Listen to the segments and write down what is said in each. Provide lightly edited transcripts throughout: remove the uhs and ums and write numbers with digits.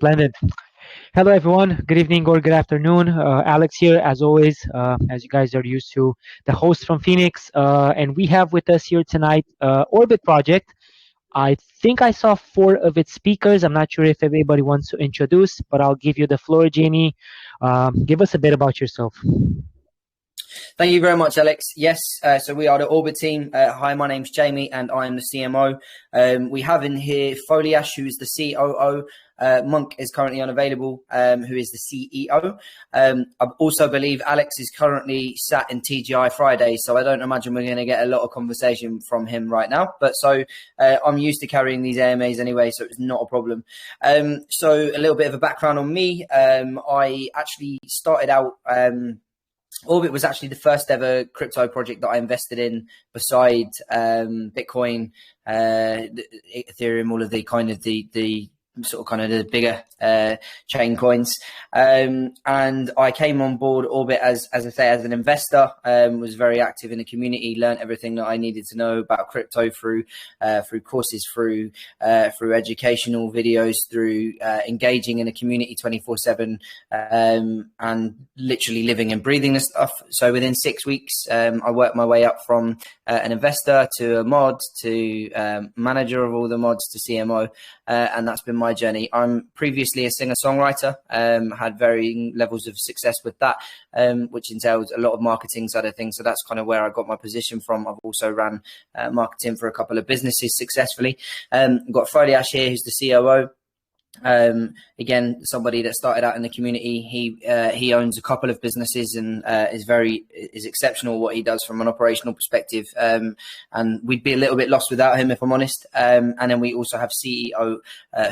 Splendid. Hello, everyone. Good evening or good afternoon. Alex here, as always, as you guys are used to, the host from Phoenix. And we have with us here tonight Orbit Project. I think I saw four of its speakers. I'm not sure if everybody wants to introduce, but I'll give you the floor, Jamie. Give us a bit about yourself. Thank you very much, Alex. Yes, so we are the Orbit team. Hi, my name's Jamie and I am the CMO. We have in here Foliash, who is the COO. Monk is currently unavailable, who is the CEO. I also believe Alex is currently sat in TGI Friday, so I don't imagine we're going to get a lot of conversation from him right now. But so I'm used to carrying these AMAs anyway, so it's not a problem. So a little bit of a background on me. I actually started out... Orbit was actually the first ever crypto project that I invested in beside Bitcoin, Ethereum, all of the kind of the sort of kind of the bigger chain coins. And I came on board Orbit as I say, as an investor, was very active in the community, learned everything that I needed to know about crypto through courses, through educational videos, through engaging in the community 24/7, and literally living and breathing this stuff. So within 6 weeks, I worked my way up from an investor to a mod to manager of all the mods to CMO, and that's been my journey. I'm previously a singer-songwriter, had varying levels of success with that, which entails a lot of marketing side of things. So that's kind of where I got my position from. I've also ran marketing for a couple of businesses successfully. Got Foliash here, who's the COO. Again, somebody that started out in the community. He owns a couple of businesses and is exceptional what he does from an operational perspective, and we'd be a little bit lost without him, if I'm honest. And then we also have CEO,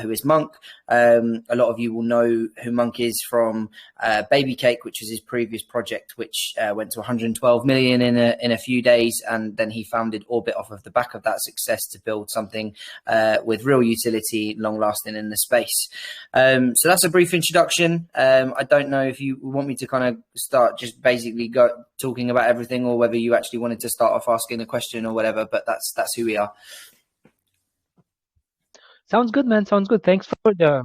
who is Monk. A lot of you will know who Monk is from Baby Cake, which was his previous project, which went to 112 million in a few days, and then he founded Orbit off of the back of that success to build something with real utility, long lasting in the space. So that's a brief introduction. I don't know if you want me to kind of start just basically talking about everything, or whether you actually wanted to start off asking a question or whatever, but that's who we are. Sounds good, man. Sounds good. Thanks for the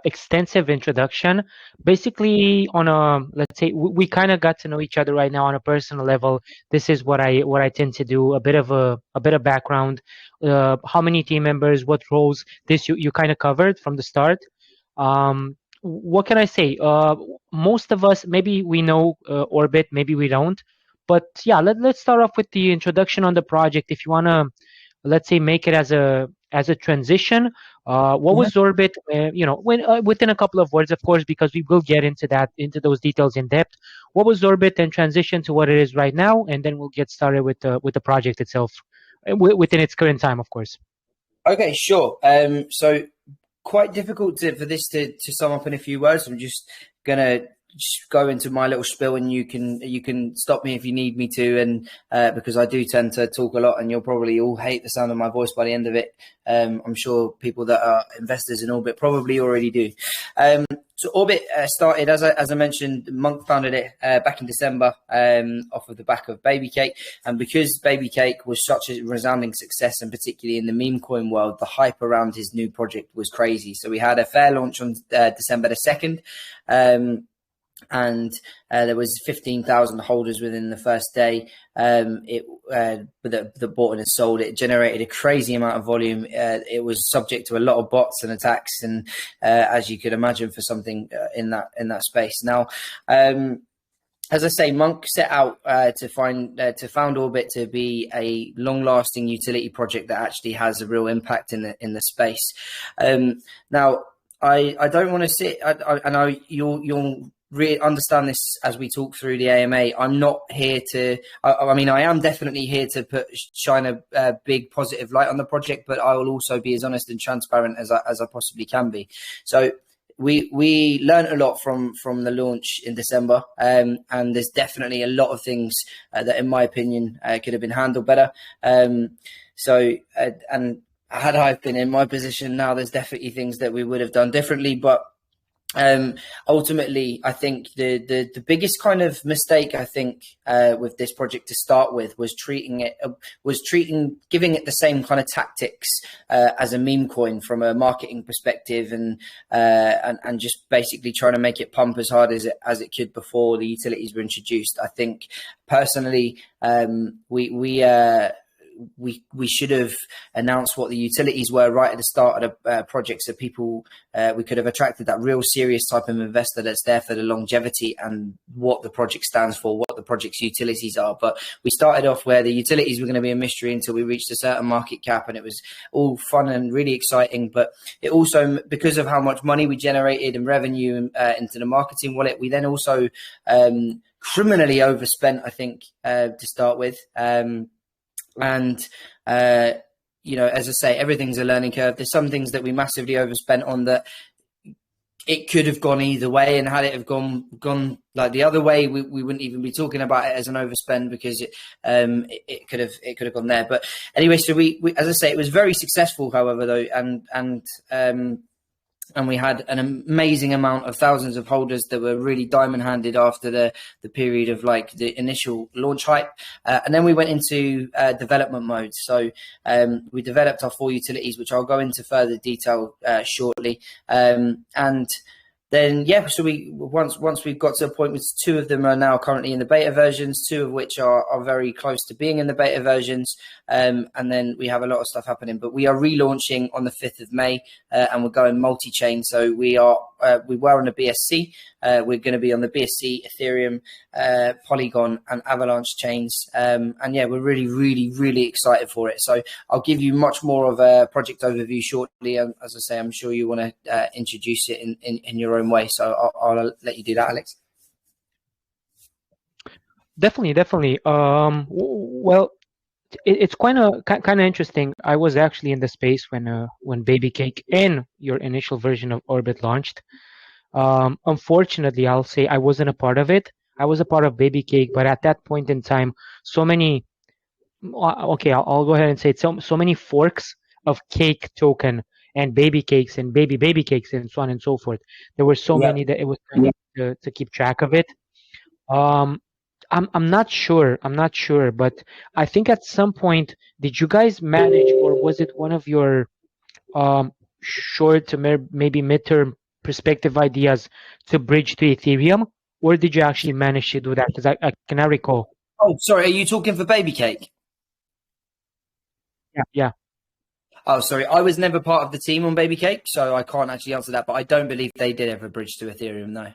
extensive introduction. Basically, let's say we kind of got to know each other right now on a personal level. This is what I tend to do. A bit of background. How many team members? What roles? This you kind of covered from the start. What can I say? Most of us, maybe we know Orbit, maybe we don't. But yeah, let's start off with the introduction on the project. If you wanna, let's say, make it as a transition. What was Orbit? Within a couple of words, of course, because we will get into those details in depth. What was Orbit, and transition to what it is right now, and then we'll get started with the project itself, within its current time, of course. Okay, sure. So quite difficult for this to sum up in a few words. I'm just gonna go into my little spiel, and you can stop me if you need me to, and because I do tend to talk a lot, and you'll probably all hate the sound of my voice by the end of it. I'm sure people that are investors in Orbit probably already do. So Orbit started, as I mentioned, Monk founded it back in December, off of the back of Baby Cake. And because Baby Cake was such a resounding success, and particularly in the meme coin world, the hype around his new project was crazy. So we had a fair launch on December the 2nd. And there was 15,000 holders within the first day. The bought and sold. It generated a crazy amount of volume. It was subject to a lot of bots and attacks, and as you could imagine, for something in that space. Now, as I say, Monk set out to found Orbit to be a long-lasting utility project that actually has a real impact in the space. Now, I don't want to sit. I know you'll really understand this as we talk through the AMA. I'm not here to, I mean, I am definitely here to shine a big positive light on the project, but I will also be as honest and transparent as I possibly can be. So we learned a lot from the launch in December, and there's definitely a lot of things that, in my opinion, could have been handled better. And had I been in my position now, there's definitely things that we would have done differently, but Ultimately, I think the biggest kind of mistake I think with this project to start with was giving it the same kind of tactics as a meme coin from a marketing perspective, and just basically trying to make it pump as hard as it could before the utilities were introduced. I think personally, we should have announced what the utilities were right at the start of the project, so people we could have attracted that real serious type of investor that's there for the longevity and what the project stands for, what the project's utilities are. But we started off where the utilities were going to be a mystery until we reached a certain market cap, and it was all fun and really exciting. But it also, because of how much money we generated and revenue into the marketing wallet, we then also criminally overspent, I think, to start with. And as I say, everything's a learning curve. There's some things that we massively overspent on that it could have gone either way, and had it have gone like the other way, we wouldn't even be talking about it as an overspend, because it could have gone there. But anyway, so we as I say, it was very successful, however, though, and we had an amazing amount of thousands of holders that were really diamond handed after the period of like the initial launch hype. And then we went into development mode. So we developed our 4 utilities, which I'll go into further detail shortly. And then, so we once we've got to a point with 2 of them are now currently in the beta versions, 2 of which are very close to being in the beta versions. And then we have a lot of stuff happening, but we are relaunching on the 5th of May, and we're going multi-chain. So we were on the BSC. We're going to be on the BSC, Ethereum, Polygon, and Avalanche chains. And we're really, really, really excited for it. So I'll give you much more of a project overview shortly. And as I say, I'm sure you want to introduce it in your own way. So I'll let you do that, Alex. Definitely. Well, it's kind of interesting. I was actually in the space when Baby Cake and your initial version of Orbit launched. Unfortunately, I'll say I wasn't a part of it. I was a part of Baby Cake, but at that point in time, so many. Okay, I'll go ahead and say it. So many forks of Cake token and Baby Cakes and baby cakes and so on and so forth. There were so many that it was to keep track of it. I'm not sure, but I think at some point, did you guys manage, or was it one of your short to maybe midterm perspective ideas to bridge to Ethereum, or did you actually manage to do that? Because I cannot recall. Oh, sorry, are you talking for Baby Cake? Yeah. Oh, sorry, I was never part of the team on Baby Cake, so I can't actually answer that, but I don't believe they did ever bridge to Ethereum, no.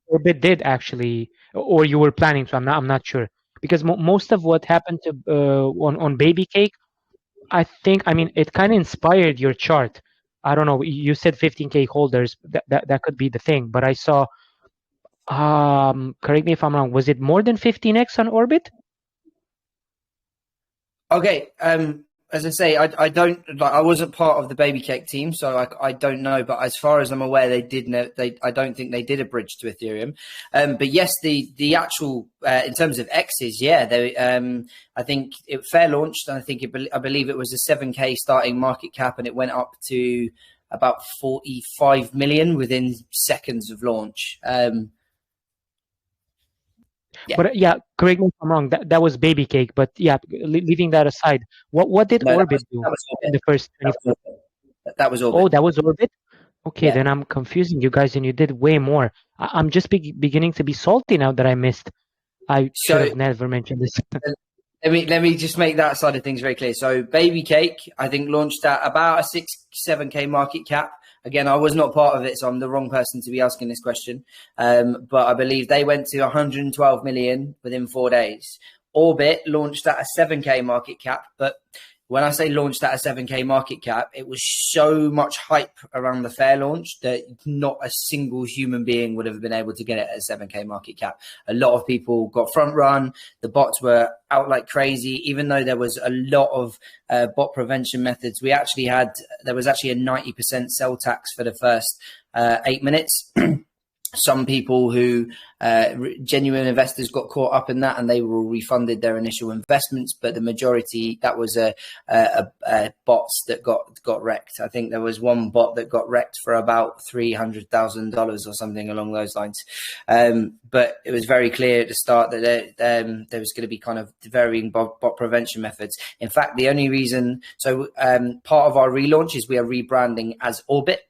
Orbit did actually, or you were planning to. I'm not sure, because most of what happened to on Baby Cake, I mean, it kind of inspired your chart. I don't know. You said 15K holders. That could be the thing. But I saw. Correct me if I'm wrong. Was it more than 15x on Orbit? Okay. As I say, I wasn't part of the Baby Cake team, so I don't know. But as far as I'm aware, they did. I don't think they did a bridge to Ethereum. But yes, the actual in terms of X's, they. I think it fair launched, and I believe it was a 7K starting market cap, and it went up to about 45 million within seconds of launch. But correct me if I'm wrong. That was Baby Cake. But leaving that aside, what did Orbit do in the first 24? That was Orbit. Oh, that was Orbit. Okay, then I'm confusing you guys, and you did way more. I'm just beginning to be salty now that I missed. I should have never mentioned this. Let me just make that side of things very clear. So Baby Cake, I think, launched at about a 6-7K market cap. Again, I was not part of it, so I'm the wrong person to be asking this question. But I believe they went to 112 million within 4 days. Orbit launched at a 7K market cap, but when I say launched at a 7K market cap, it was so much hype around the fair launch that not a single human being would have been able to get it at a 7K market cap. A lot of people got front run. The bots were out like crazy, even though there was a lot of bot prevention methods. There was actually a 90% sell tax for the first 8 minutes. some people who genuine investors got caught up in that and they were refunded their initial investments, but the majority, that was a bots that got wrecked. I think there was one bot that got wrecked for about $300,000 or something along those lines. But it was very clear at the start that there was going to be kind of varying bot prevention methods. In fact, the only reason, part of our relaunch is we are rebranding as Orbit.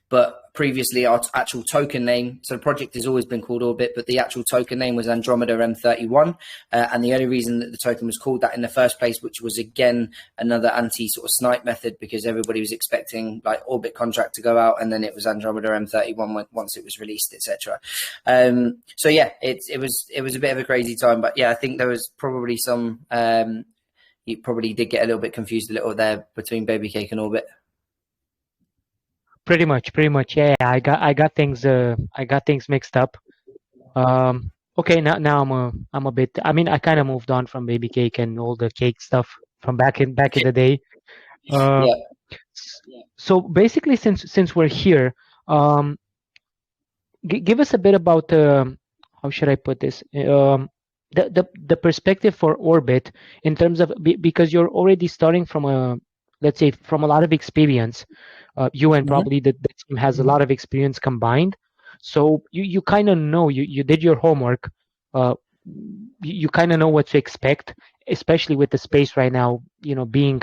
But previously our actual token name, so the project has always been called Orbit, but the actual token name was Andromeda M31. And the only reason that the token was called that in the first place, which was again another anti sort of snipe method, because everybody was expecting like Orbit contract to go out and then it was Andromeda M31 once it was released, etc. So yeah, it was a bit of a crazy time, but yeah, I think there was probably some, you probably did get a little bit confused a little there between Baby Cake and Orbit. Pretty much. Yeah, I got things mixed up. Okay, now I'm a bit. I mean, I kind of moved on from Baby Cake and all the cake stuff from back in the day. Yeah. So basically, since we're here, give us a bit about how should I put this? The perspective for Orbit in terms of, because you're already starting from let's say from a lot of experience. You and probably the team has a lot of experience combined, so you kind of know, you did your homework. You kind of know what to expect, especially with the space right now, being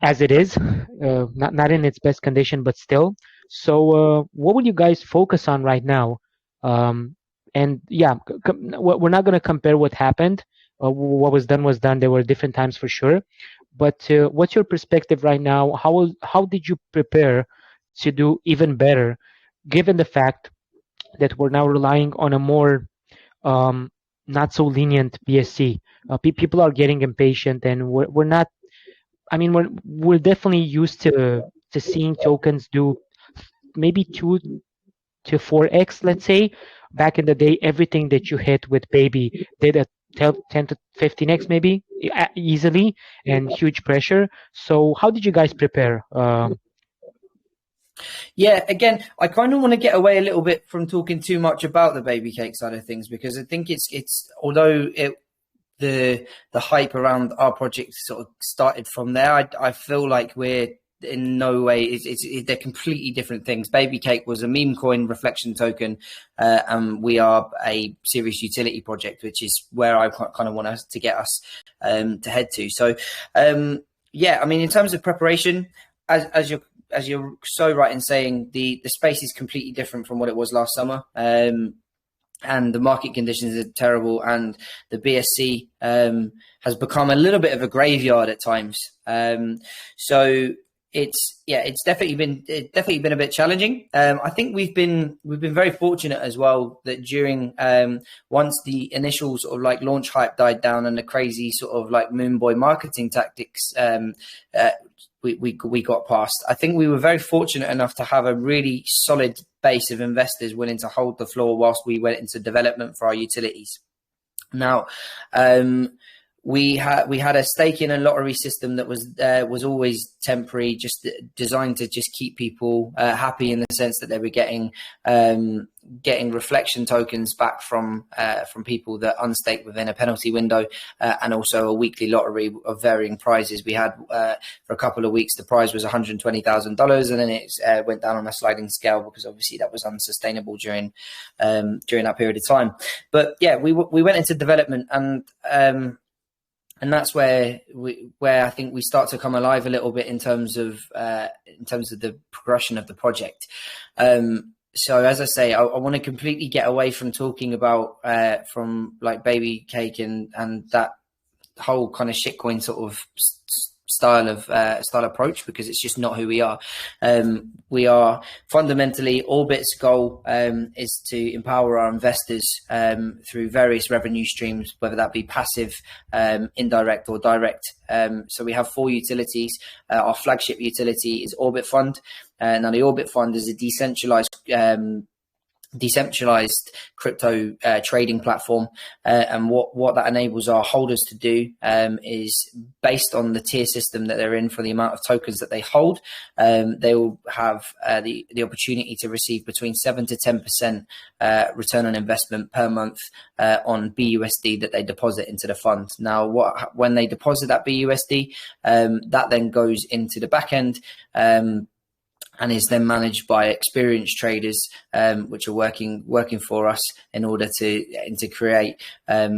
as it is, not in its best condition, but still. So what will you guys focus on right now? And yeah, we're not going to compare what happened. What was done. There were different times for sure. But what's your perspective right now? How did you prepare to do even better, given the fact that we're now relying on a more not so lenient BSC? People are getting impatient, and we're not. I mean, we're definitely used to seeing tokens do maybe 2 to 4x, let's say. Back in the day, everything that you hit with Baby did a 10 to 15x maybe easily, and huge pressure. So how did you guys prepare? Yeah, again, I kind of want to get away a little bit from talking too much about the Baby Cake side of things, because I think it's although the hype around our project sort of started from there, I feel like we're in no way they're completely different things. Baby Cake was a meme coin reflection token, and we are a serious utility project, which is where I kind of want us to get us to head to. So yeah, I mean, in terms of preparation, as you're so right in saying, the space is completely different from what it was last summer. And the market conditions are terrible, and the BSC has become a little bit of a graveyard at times. So it's definitely been a bit challenging. I think we've been very fortunate as well that during once the initial sort of like launch hype died down and the crazy sort of like moon boy marketing tactics we got past. I think we were very fortunate enough to have a really solid base of investors willing to hold the floor whilst we went into development for our utilities. Now, we had a stake in a lottery system that was always temporary, just designed to just keep people happy, in the sense that they were getting reflection tokens back from people that unstake within a penalty window, and also a weekly lottery of varying prizes. We had for a couple of weeks the prize was $120,000, and then it went down on a sliding scale, because obviously that was unsustainable during that period of time. But yeah, we went into development, and that's where I think we start to come alive a little bit in terms of the progression of the project. So as I say, I want to completely get away from talking about from like Baby Cake and that whole kind of shitcoin sort of style approach, because it's just not who we are. We are fundamentally, Orbit's goal is to empower our investors through various revenue streams, whether that be passive, indirect or direct. So we have 4 utilities. Our flagship utility is Orbit Fund. Now the Orbit Fund is a decentralized decentralized crypto trading platform, and what that enables our holders to do is based on the tier system that they're in for the amount of tokens that they hold. They will have the opportunity to receive between 7 to 10% return on investment per month on BUSD that they deposit into the fund. Now, when they deposit that BUSD, that then goes into the back end, and is then managed by experienced traders, which are working for us in order to create a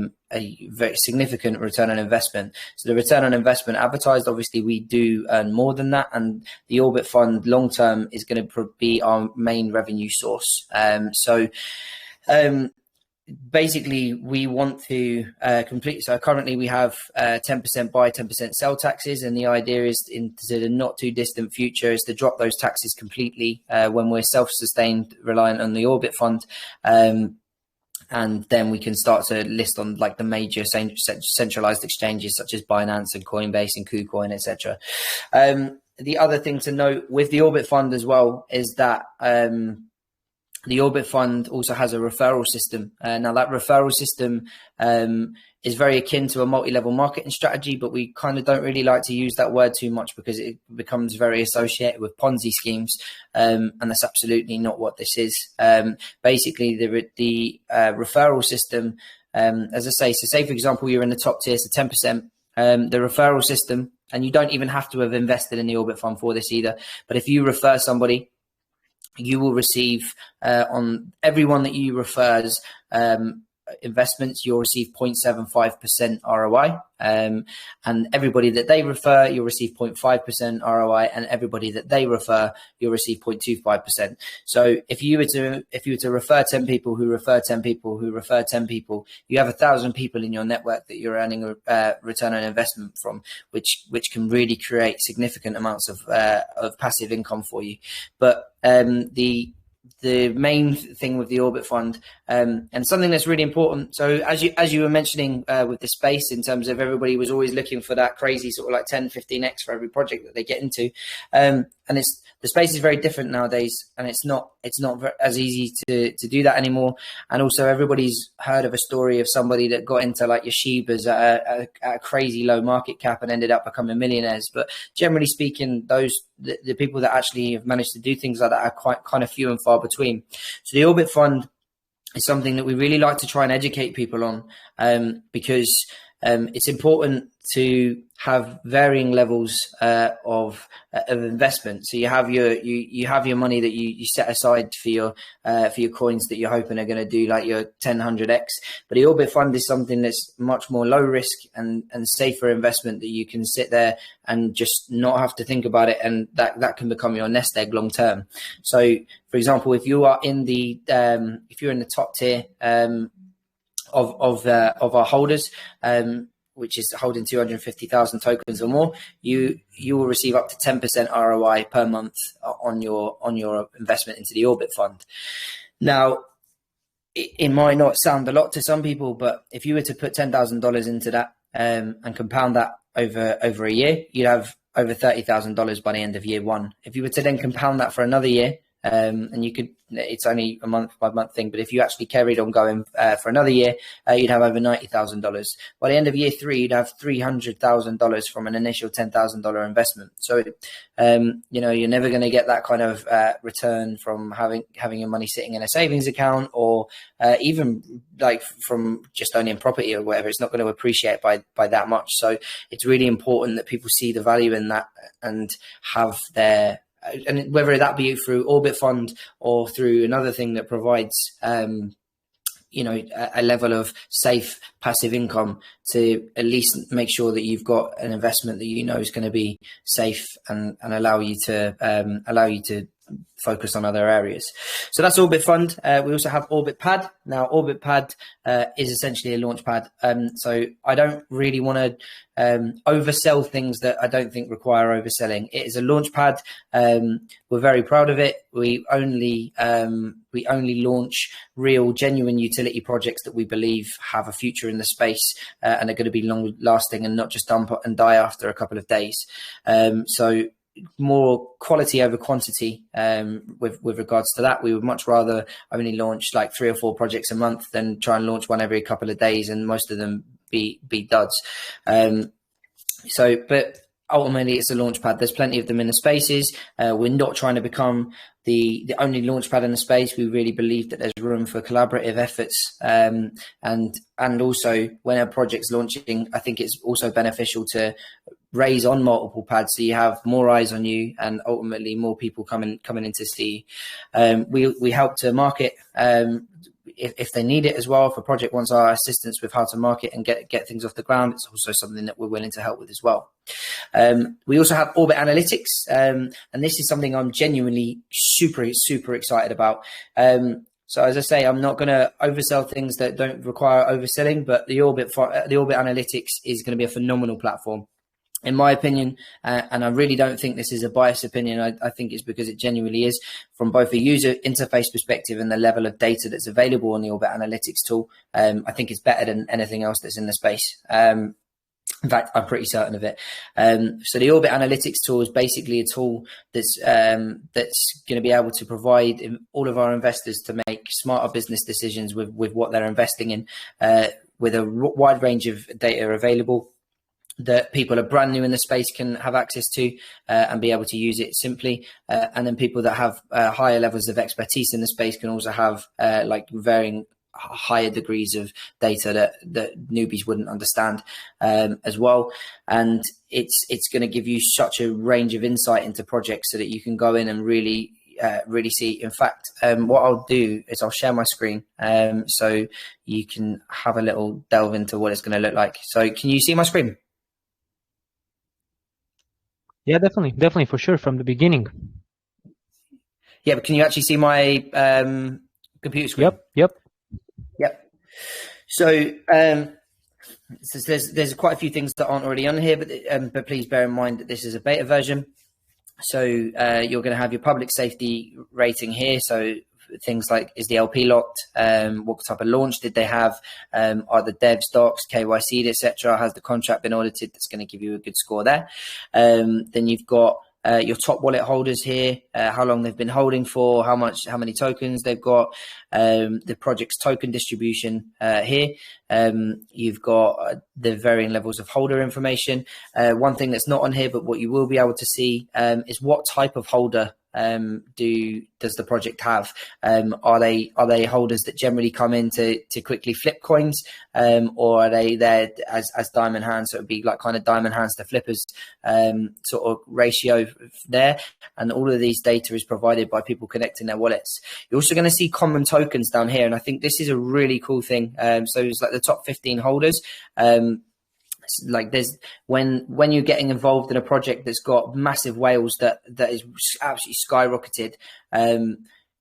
very significant return on investment. So the return on investment advertised, obviously we do earn more than that, and the Orbit Fund long term is going to be our main revenue source. Basically, we want to complete. So currently we have 10% buy, 10% sell taxes, and the idea is into the not too distant future is to drop those taxes completely when we're self-sustained, reliant on the Orbit Fund, and then we can start to list on like the major centralized exchanges such as Binance and Coinbase and KuCoin, etc. The other thing to note with the Orbit Fund as well is that the Orbit Fund also has a referral system. Now that referral system is very akin to a multi-level marketing strategy, but we kind of don't really like to use that word too much because it becomes very associated with Ponzi schemes, and that's absolutely not what this is. Basically, the referral system, as I say, so say for example you're in the top tier, so 10%. The referral system, and you don't even have to have invested in the Orbit Fund for this either, but if you refer somebody, you will receive on everyone that you refers investments, you'll receive 0.75% ROI, and everybody that they refer, you'll receive 0.5% ROI, and everybody that they refer, you'll receive 0.25%. So if you were to refer 10 people who refer 10 people who refer 10 people, you have 1,000 people in your network that you're earning a return on investment from, which can really create significant amounts of passive income for you. But the main thing with the Orbit Fund, and something that's really important. So as you were mentioning with the space, in terms of everybody was always looking for that crazy sort of like 10, 15x for every project that they get into. And the space is very different nowadays, and it's not as easy to do that anymore. And also everybody's heard of a story of somebody that got into like your Shibas at a crazy low market cap and ended up becoming millionaires. But generally speaking, the people that actually have managed to do things like that are quite kind of few and far between. So the Orbit Fund is something that we really like to try and educate people on, because it's important to have varying levels of investment. So you have your money that you set aside for your coins that you're hoping are going to do like your 100x. But the Orbit Fund is something that's much more low risk and safer investment that you can sit there and just not have to think about it, and that can become your nest egg long term. So, for example, if you are in the if you're in the top tier of our holders, which is holding 250,000 tokens or more, you will receive up to 10% ROI per month on your investment into the Orbit Fund. Now, it might not sound a lot to some people, but if you were to put $10,000 into that and compound that over a year, you'd have over $30,000 by the end of year one. If you were to then compound that for another year, and you could, it's only a month by month thing, but if you actually carried on going for another year, you'd have over $90,000. By the end of year three, you'd have $300,000 from an initial $10,000 investment. So, you're never going to get that kind of return from having your money sitting in a savings account, or even like from just owning property or whatever. It's not going to appreciate by that much. So it's really important that people see the value in that and have their, and whether that be through Orbit Fund or through another thing that provides, a level of safe passive income, to at least make sure that you've got an investment that you know is going to be safe and allow you to focus on other areas. So that's Orbit Fund. We also have Orbit Pad. Now, Orbit Pad is essentially a launch pad. So I don't really want to oversell things that I don't think require overselling. It is a launch pad. We're very proud of it. We only launch real, genuine utility projects that we believe have a future in the space and are going to be long lasting and not just dump and die after a couple of days. So more quality over quantity with regards to that. We would much rather only launch like 3 or 4 projects a month than try and launch one every couple of days, and most of them be duds. But ultimately it's a launch pad. There's plenty of them in the spaces. We're not trying to become the only launch pad in the space. We really believe that there's room for collaborative efforts. And also when a project's launching, I think it's also beneficial to raise on multiple pads, so you have more eyes on you and ultimately more people coming in to see. We help to market if they need it as well. If a project wants our assistance with how to market and get things off the ground, it's also something that we're willing to help with as well. We also have Orbit Analytics, and this is something I'm genuinely super excited about. So as I say, I'm not going to oversell things that don't require overselling, but the Orbit Analytics is going to be a phenomenal platform, in my opinion, and I really don't think this is a biased opinion. I think it's because it genuinely is, from both a user interface perspective and the level of data that's available on the Orbit Analytics tool. I think it's better than anything else that's in the space. In fact, I'm pretty certain of it. So the Orbit Analytics tool is basically a tool that's going to be able to provide all of our investors to make smarter business decisions with what they're investing in, with a wide range of data available that people are brand new in the space can have access to and be able to use it simply. And then people that have higher levels of expertise in the space can also have like varying higher degrees of data that newbies wouldn't understand as well. And it's going to give you such a range of insight into projects so that you can go in and really see. In fact, what I'll do is I'll share my screen so you can have a little delve into what it's going to look like. So can you see my screen? Yeah, definitely, for sure, from the beginning. Yeah, but can you actually see my computer screen? Yep. So there's quite a few things that aren't already on here, but please bear in mind that this is a beta version. So you're going to have your public safety rating here. So things like, is the LP locked? What type of launch did they have? Are the devs docs, KYC'd, etc.? Has the contract been audited? That's going to give you a good score there. Then you've got your top wallet holders here, how long they've been holding for, how many tokens they've got, the project's token distribution here. You've got the varying levels of holder information. One thing that's not on here, but what you will be able to see is what type of holder does the project have? Are they holders that generally come in to quickly flip coins, or are they there as diamond hands? So it would be like kind of diamond hands to flippers sort of ratio there. And all of these data is provided by people connecting their wallets. You're also going to see common tokens down here, and I think this is a really cool thing. So it's like the top 15 holders. Like there's when you're getting involved in a project that's got massive whales that is absolutely skyrocketed,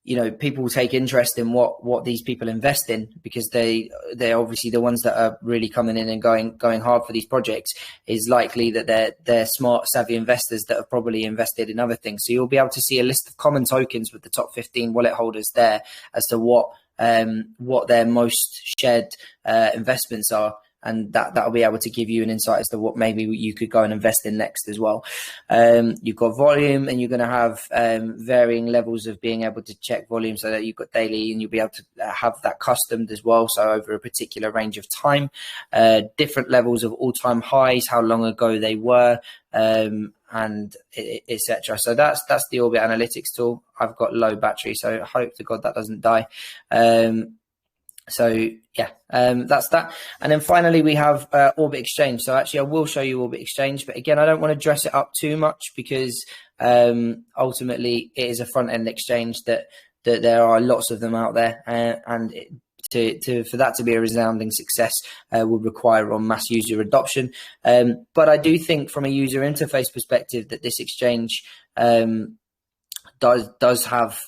you know, people take interest in what these people invest in, because they're obviously the ones that are really coming in and going hard for these projects. Is likely that they're smart, savvy investors that have probably invested in other things. So you'll be able to see a list of common tokens with the top 15 wallet holders there as to what their most shared investments are. And that'll be able to give you an insight as to what maybe you could go and invest in next as well. You've got volume, and you're going to have varying levels of being able to check volume, so that you've got daily, and you'll be able to have that customed as well. So over a particular range of time, different levels of all-time highs, how long ago they were, and etc. So that's the Orbit Analytics tool. I've got low battery, so I hope to God that doesn't die. So yeah, that's that. And then finally we have Orbit Exchange. So actually I will show you Orbit Exchange, but again, I don't want to dress it up too much, because ultimately it is a front end exchange that there are lots of them out there, and for that to be a resounding success would require on mass user adoption. But I do think from a user interface perspective that this exchange does have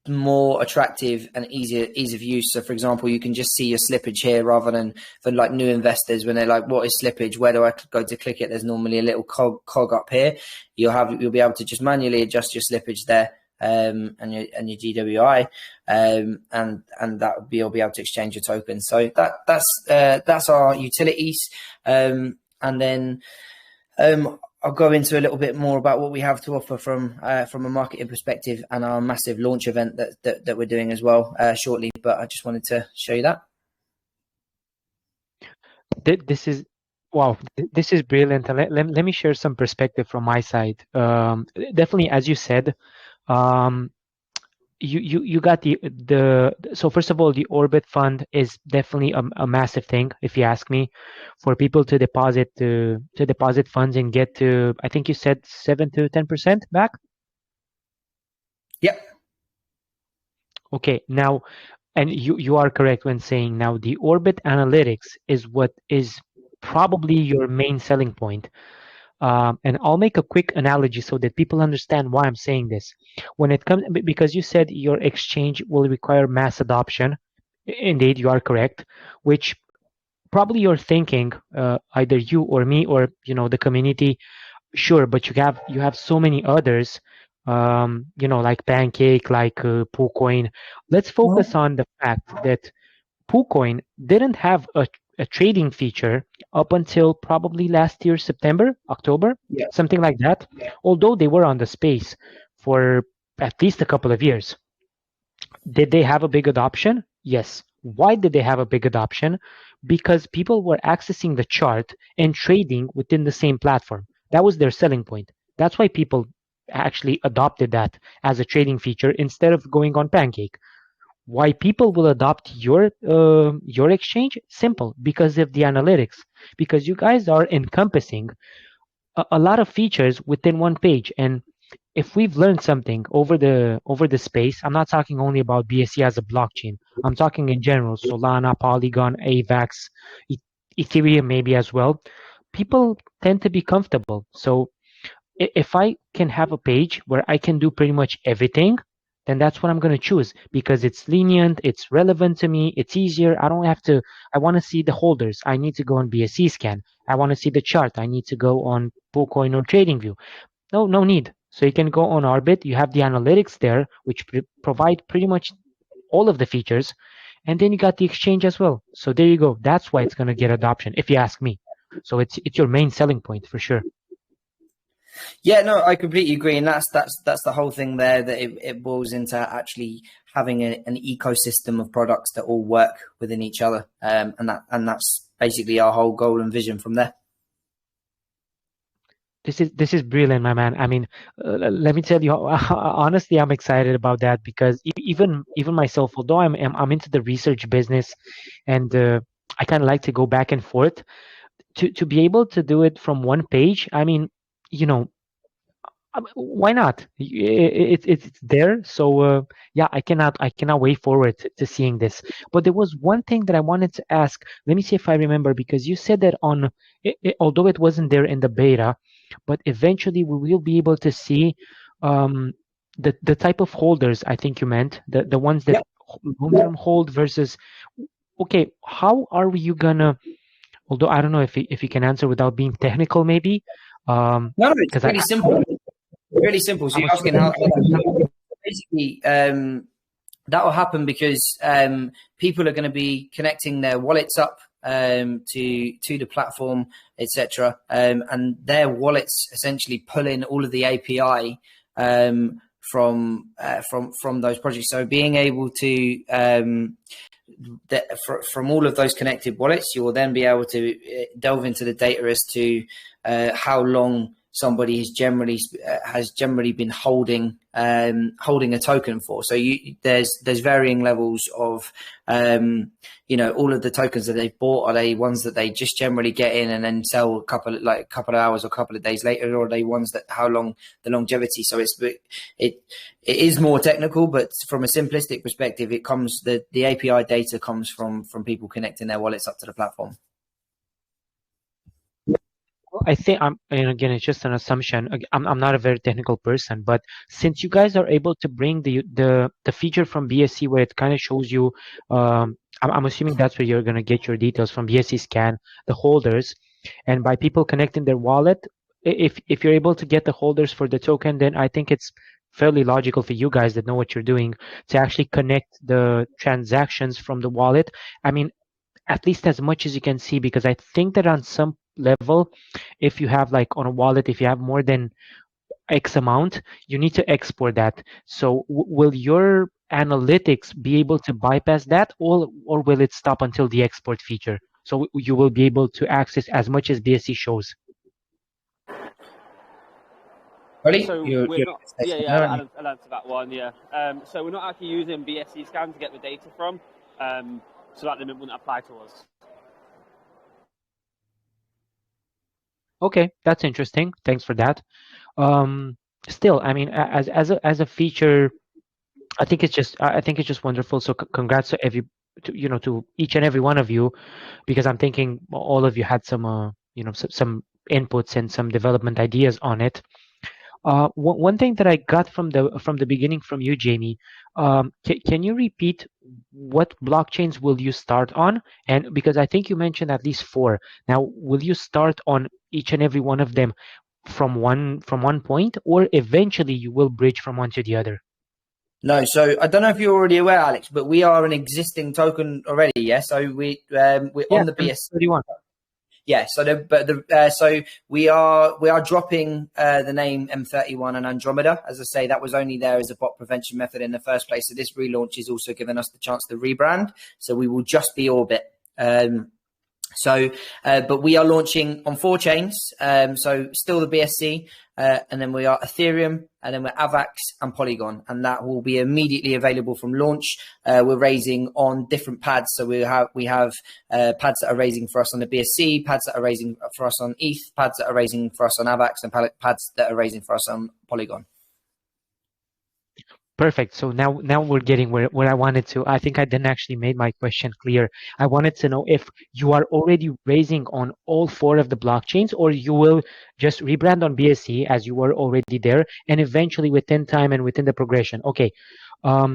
more attractive and ease of use. So for example, you can just see your slippage here, rather than for like new investors when they're like, what is slippage, where do I go to click it? There's normally a little cog up here. You'll be able to just manually adjust your slippage there, and your GWI, and that you'll be able to exchange your tokens. So that's our utilities, and then I'll go into a little bit more about what we have to offer from a marketing perspective and our massive launch event that we're doing as well shortly. But I just wanted to show you that. This is wow. This is brilliant. And let me share some perspective from my side. Definitely, as you said, um, you got the so first of all, the Orbit fund is definitely a massive thing, if you ask me, for people to deposit funds and get to, I think you said 7 to 10% back. Yep. Okay, now, and you are correct when saying now the Orbit analytics is what is probably your main selling point. And I'll make a quick analogy so that people understand why I'm saying this. When it comes, because you said your exchange will require mass adoption. Indeed, you are correct, which probably you're thinking, either you or me or the community. Sure, but you have so many others, like Pancake, like PooCoin. Let's focus on the fact that PooCoin didn't have a trading feature up until probably last year, September, October, something like that. Although they were on the space for at least a couple of years. Did they have a big adoption? Yes. Why did they have a big adoption? Because people were accessing the chart and trading within the same platform. That was their selling point. That's why people actually adopted that as a trading feature instead of going on Pancake. Why people will adopt your exchange? Simple, because of the analytics. Because you guys are encompassing a lot of features within one page. And if we've learned something over the space, I'm not talking only about BSC as a blockchain. I'm talking in general, Solana, Polygon, AVAX, Ethereum maybe as well. People tend to be comfortable. So if I can have a page where I can do pretty much everything, then that's what I'm going to choose, because it's lenient, it's relevant to me, it's easier. I don't have to, I want to see the holders. I need to go on BSC scan. I want to see the chart. I need to go on PooCoin or TradingView. No need. So you can go on Orbit. You have the analytics there, which provide pretty much all of the features. And then you got the exchange as well. So there you go. That's why it's going to get adoption, if you ask me. So it's your main selling point for sure. Yeah, no, I completely agree, and that's the whole thing there. That it boils into actually having an ecosystem of products that all work within each other, and that's basically our whole goal and vision from there. This is brilliant, my man. I mean, let me tell you, honestly, I'm excited about that, because even myself, although I'm into the research business, and I kind of like to go back and forth, to be able to do it from one page. I mean, why not? It's there. So yeah, I cannot wait forward to seeing this. But there was one thing that I wanted to ask. Let me see if I remember, because you said that although it wasn't there in the beta, but eventually we will be able to see the type of holders. I think you meant the ones that long-term hold versus. Okay, how are you gonna? Although I don't know if you can answer without being technical, maybe. No, it's really simple. Really simple. So you're asking how basically that will happen because people are going to be connecting their wallets up to the platform, etc., and their wallets essentially pull in all of the API from those projects. So being able to from all of those connected wallets, you will then be able to delve into the data as to how long somebody has generally been holding a token for. So there's varying levels of all of the tokens that they've bought. Are they ones that they just generally get in and then sell a couple of hours or a couple of days later, or are they ones that how long the longevity? So it is more technical, but from a simplistic perspective, it comes the API data comes from people connecting their wallets up to the platform. I think and again, it's just an assumption. I'm not a very technical person, but since you guys are able to bring the feature from BSC where it kind of shows you, I'm assuming that's where you're gonna get your details from BSC scan, the holders, and by people connecting their wallet, if you're able to get the holders for the token, then I think it's fairly logical for you guys that know what you're doing to actually connect the transactions from the wallet. I mean, at least as much as you can see, because I think that on some level, if you have like on a wallet, if you have more than X amount, you need to export that. So will your analytics be able to bypass that, or will it stop until the export feature? So you will be able to access as much as BSC shows. Ollie, So you're we're not. Yeah, there, yeah. aren't you? I'll answer that one. Yeah. So we're not actually using BSC scan to get the data from. So that limit wouldn't apply to us. Okay, that's interesting. Thanks for that. Still, I mean, as a feature, I think it's just wonderful. So congrats to to each and every one of you, because I'm thinking all of you had some some inputs and some development ideas on it. One thing that I got from the beginning from you, Jamie, can you repeat what blockchains will you start on? And because I think you mentioned at least four. Now, will you start on each and every one of them from one point, or eventually you will bridge from one to the other? No, so I don't know if you're already aware, Alex, but we are an existing token already. Yeah, so we're on the BSC. 31. Yeah, so we are dropping the name M31 and Andromeda. As I say, that was only there as a bot prevention method in the first place. So this relaunch is also giving us the chance to rebrand. So we will just be Orbit. But we are launching on 4 chains. So still the BSC, and then we are Ethereum, and then we're AVAX and Polygon, and that will be immediately available from launch. We're raising on different pads. So we have pads that are raising for us on the BSC, pads that are raising for us on ETH, pads that are raising for us on AVAX, and pads that are raising for us on Polygon. Perfect. So now we're getting where I wanted to. I think I didn't actually make my question clear. I wanted to know if you are already raising on all 4 of the blockchains, or you will just rebrand on BSC as you were already there, and eventually within time and within the progression. Okay. Can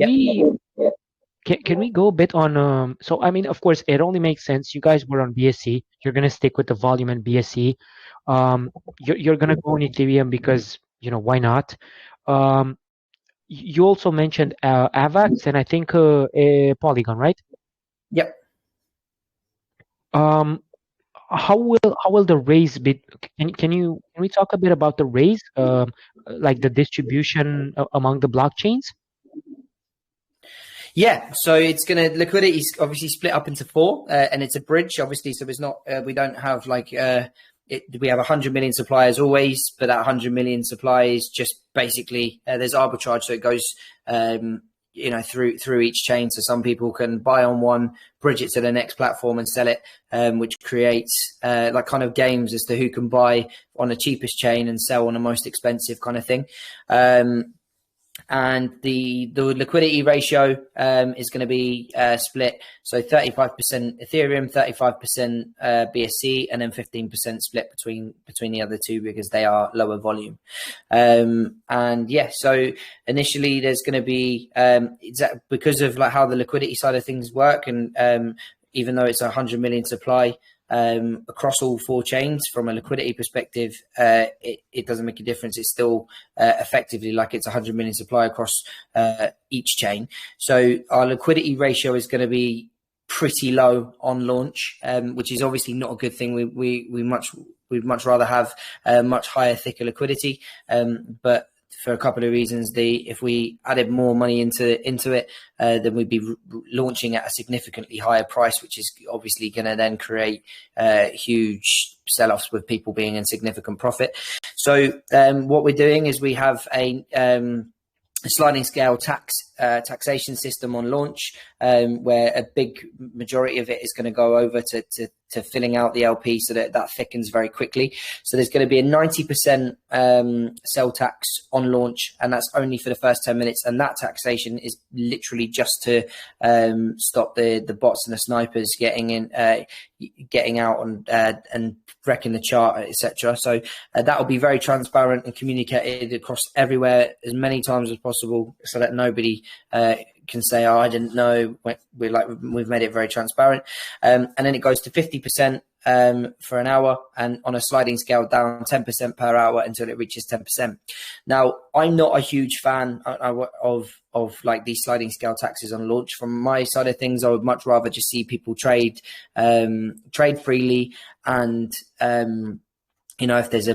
we go a bit on so I mean, of course, it only makes sense. You guys were on BSC. You're gonna stick with the volume and BSC. You're gonna go on Ethereum because why not? You also mentioned AVAX and I think Polygon, right? Yep. How will the raise be? Can we talk a bit about the raise, like the distribution among the blockchains? Yeah, so liquidity is obviously split up into 4, and it's a bridge, obviously. So it's not we don't have like we have 100 million suppliers always, but that 100 million supply is just basically there's arbitrage, so it goes through each chain. So some people can buy on one, bridge it to the next platform and sell it, which creates like kind of games as to who can buy on the cheapest chain and sell on the most expensive kind of thing. And the liquidity ratio is going to be split. So 35% Ethereum, 35% BSC, and then 15% split between the other 2 because they are lower volume. And yeah, so initially there's going to be because of like how the liquidity side of things work, and even though it's 100 million supply across all 4 chains, from a liquidity perspective, it doesn't make a difference. It's still effectively like it's 100 million supply across each chain. So our liquidity ratio is going to be pretty low on launch, which is obviously not a good thing. We'd much rather have much higher, thicker liquidity, but for a couple of reasons. If we added more money into it, then we'd be launching at a significantly higher price, which is obviously going to then create huge sell-offs with people being in significant profit. So what we're doing is we have a sliding scale taxation system on launch, where a big majority of it is going to go over to filling out the LP, so that thickens very quickly. So there's going to be a 90% sell tax on launch, and that's only for the first 10 minutes. And that taxation is literally just to stop the bots and the snipers getting out and wrecking the chart, etc. So that will be very transparent and communicated across everywhere as many times as possible, so that nobody can say, "Oh, I didn't know." We've made it very transparent, and then it goes to 50% for an hour, and on a sliding scale down 10% per hour until it reaches 10%. Now, I'm not a huge fan of like these sliding scale taxes on launch. From my side of things, I would much rather just see people trade freely, and if there's a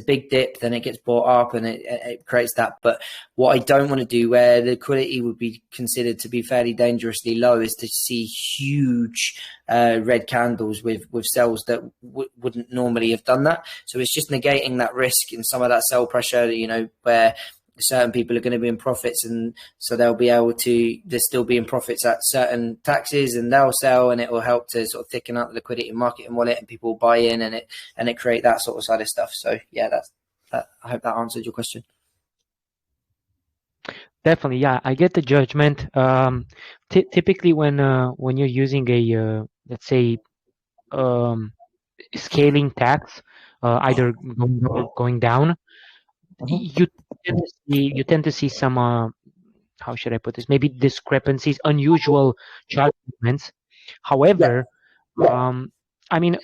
big dip, then it gets bought up and it creates that. But what I don't want to do, where the liquidity would be considered to be fairly dangerously low, is to see huge red candles with sells that wouldn't normally have done that. So it's just negating that risk and some of that sell pressure, where certain people are going to be in profits, and so they'll still be in profits at certain taxes, and they'll sell, and it will help to sort of thicken up the liquidity market and wallet, and people will buy in, and it create that sort of side of stuff. So yeah, I hope that answered your question. Definitely, yeah, I get the judgment. Typically, when you're using a let's say scaling tax, either going up or going down, you tend to see some how should I put this? Maybe discrepancies, unusual chart movements. However, I mean,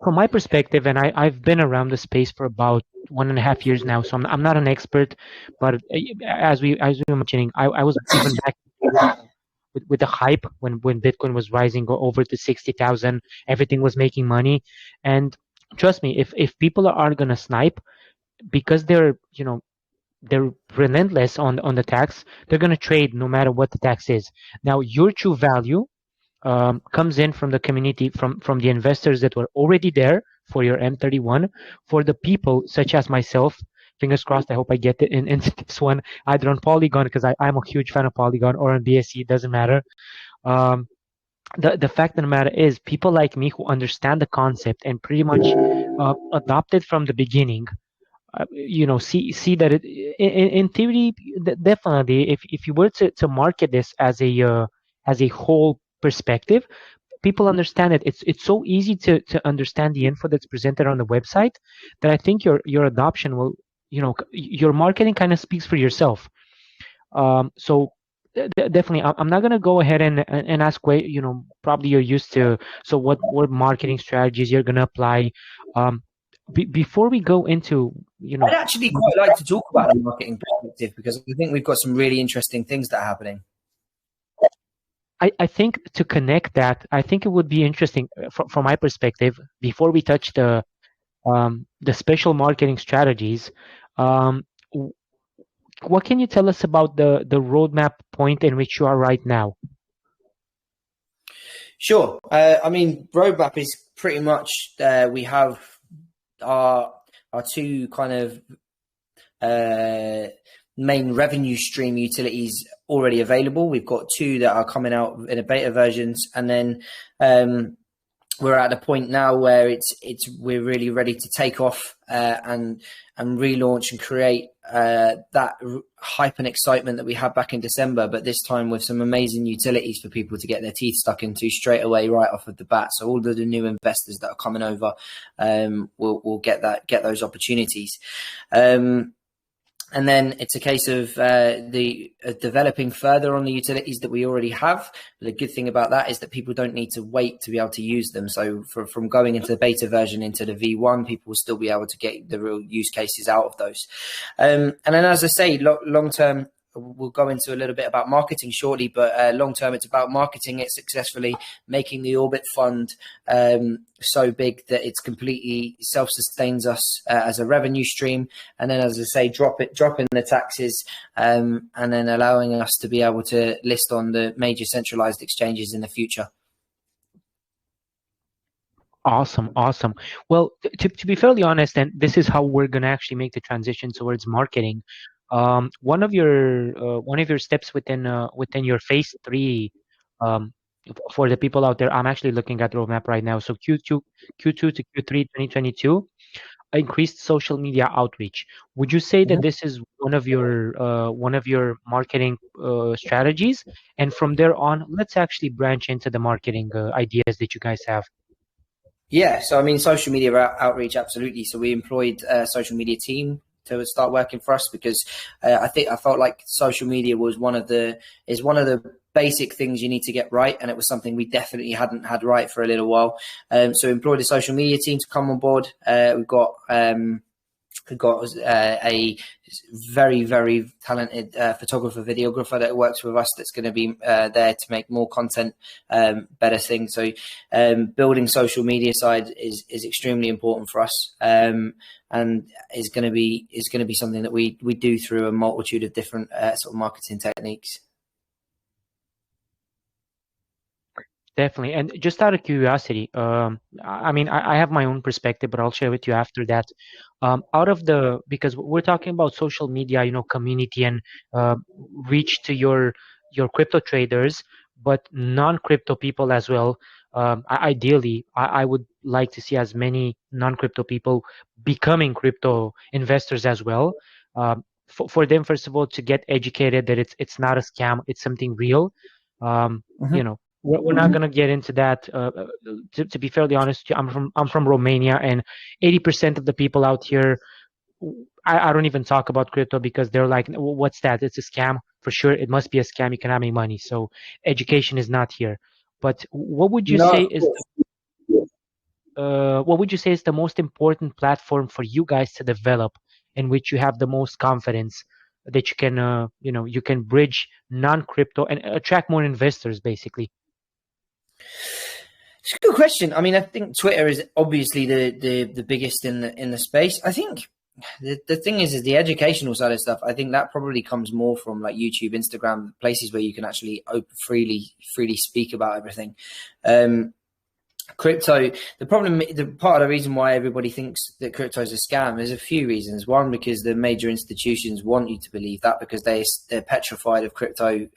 from my perspective, and I've been around the space for about 1.5 years now, so I'm not an expert, but as we were mentioning, I was even back with the hype when Bitcoin was rising over to 60,000, everything was making money, and trust me, if people are gonna snipe because they're relentless on the tax, they're gonna trade no matter what the tax is. Now, your true value comes in from the community, from the investors that were already there for your M31, for the people such as myself. Fingers crossed, I hope I get it into this one, either on Polygon, because I'm a huge fan of Polygon, or on BSC, it doesn't matter. The fact of the matter is, people like me who understand the concept and pretty much adopt it from the beginning, see that it, in theory, definitely, if you were to market this as a whole perspective, people understand it. It's so easy to understand the info that's presented on the website that I think your adoption will, your marketing kind of speaks for yourself. So definitely, I'm not gonna go ahead and ask, probably you're used to. So what marketing strategies you're gonna apply? Before we go into, I'd actually quite like to talk about the marketing perspective, because I think we've got some really interesting things that are happening. I think to connect that, I think it would be interesting from my perspective, before we touch the special marketing strategies. What can you tell us about the roadmap point in which you are right now? Sure. I mean, roadmap is pretty much, we have our two kind of main revenue stream utilities already available. We've got two that are coming out in a beta versions, and then we're at a point now where we're really ready to take off and relaunch and create that hype and excitement that we had back in December, but this time with some amazing utilities for people to get their teeth stuck into straight away, right off of the bat. So all of the new investors that are coming over will get those opportunities. And then it's a case of developing further on the utilities that we already have. But the good thing about that is that people don't need to wait to be able to use them. So from going into the beta version into the V1, people will still be able to get the real use cases out of those. And then, as I say, long term, we'll go into a little bit about marketing shortly, but long term, it's about marketing it successfully, making the Orbit Fund so big that it's completely self-sustains us as a revenue stream, and then, as I say, dropping the taxes, and then allowing us to be able to list on the major centralized exchanges in the future. Awesome. Well, to be fairly honest, and this is how we're gonna actually make the transition towards marketing. One of your steps within your phase 3, for the people out there, I'm actually looking at the roadmap right now. So Q2 to Q3 2022, increased social media outreach. Would you say that this is one of your marketing strategies? And from there on, let's actually branch into the marketing ideas that you guys have. Yeah, so I mean, social media outreach, absolutely. So we employed a social media team to start working for us, because I felt like social media was one of the basic things you need to get right, and it was something we definitely hadn't had right for a little while. So employed a social media team to come on board. We've got a very, very talented photographer, videographer that works with us that's going to be there to make more content, better things. So building social media side is extremely important for us, and is going to be something that we do through a multitude of different sort of marketing techniques. Definitely. And just out of curiosity, I mean, I have my own perspective, but I'll share with you after that. Because we're talking about social media, community and reach to your crypto traders, but non-crypto people as well. Ideally, I would like to see as many non-crypto people becoming crypto investors as well. For them, first of all, to get educated that it's not a scam, it's something real. We're not gonna get into that. To be fairly honest, I'm from Romania, and 80% of the people out here, I don't even talk about crypto because they're like, "What's that? It's a scam for sure. It must be a scam. You cannot make money." So education is not here. But what would you say is the most important platform for you guys to develop, in which you have the most confidence that you can you can bridge non-crypto and attract more investors, basically? It's a good question. I mean, I think Twitter is obviously the biggest in the space. I think the thing is the educational side of stuff. I think that probably comes more from like YouTube, Instagram, places where you can actually freely speak about everything. Crypto, the part of the reason why everybody thinks that crypto is a scam is a few reasons. One, because the major institutions want you to believe that because they're petrified of crypto's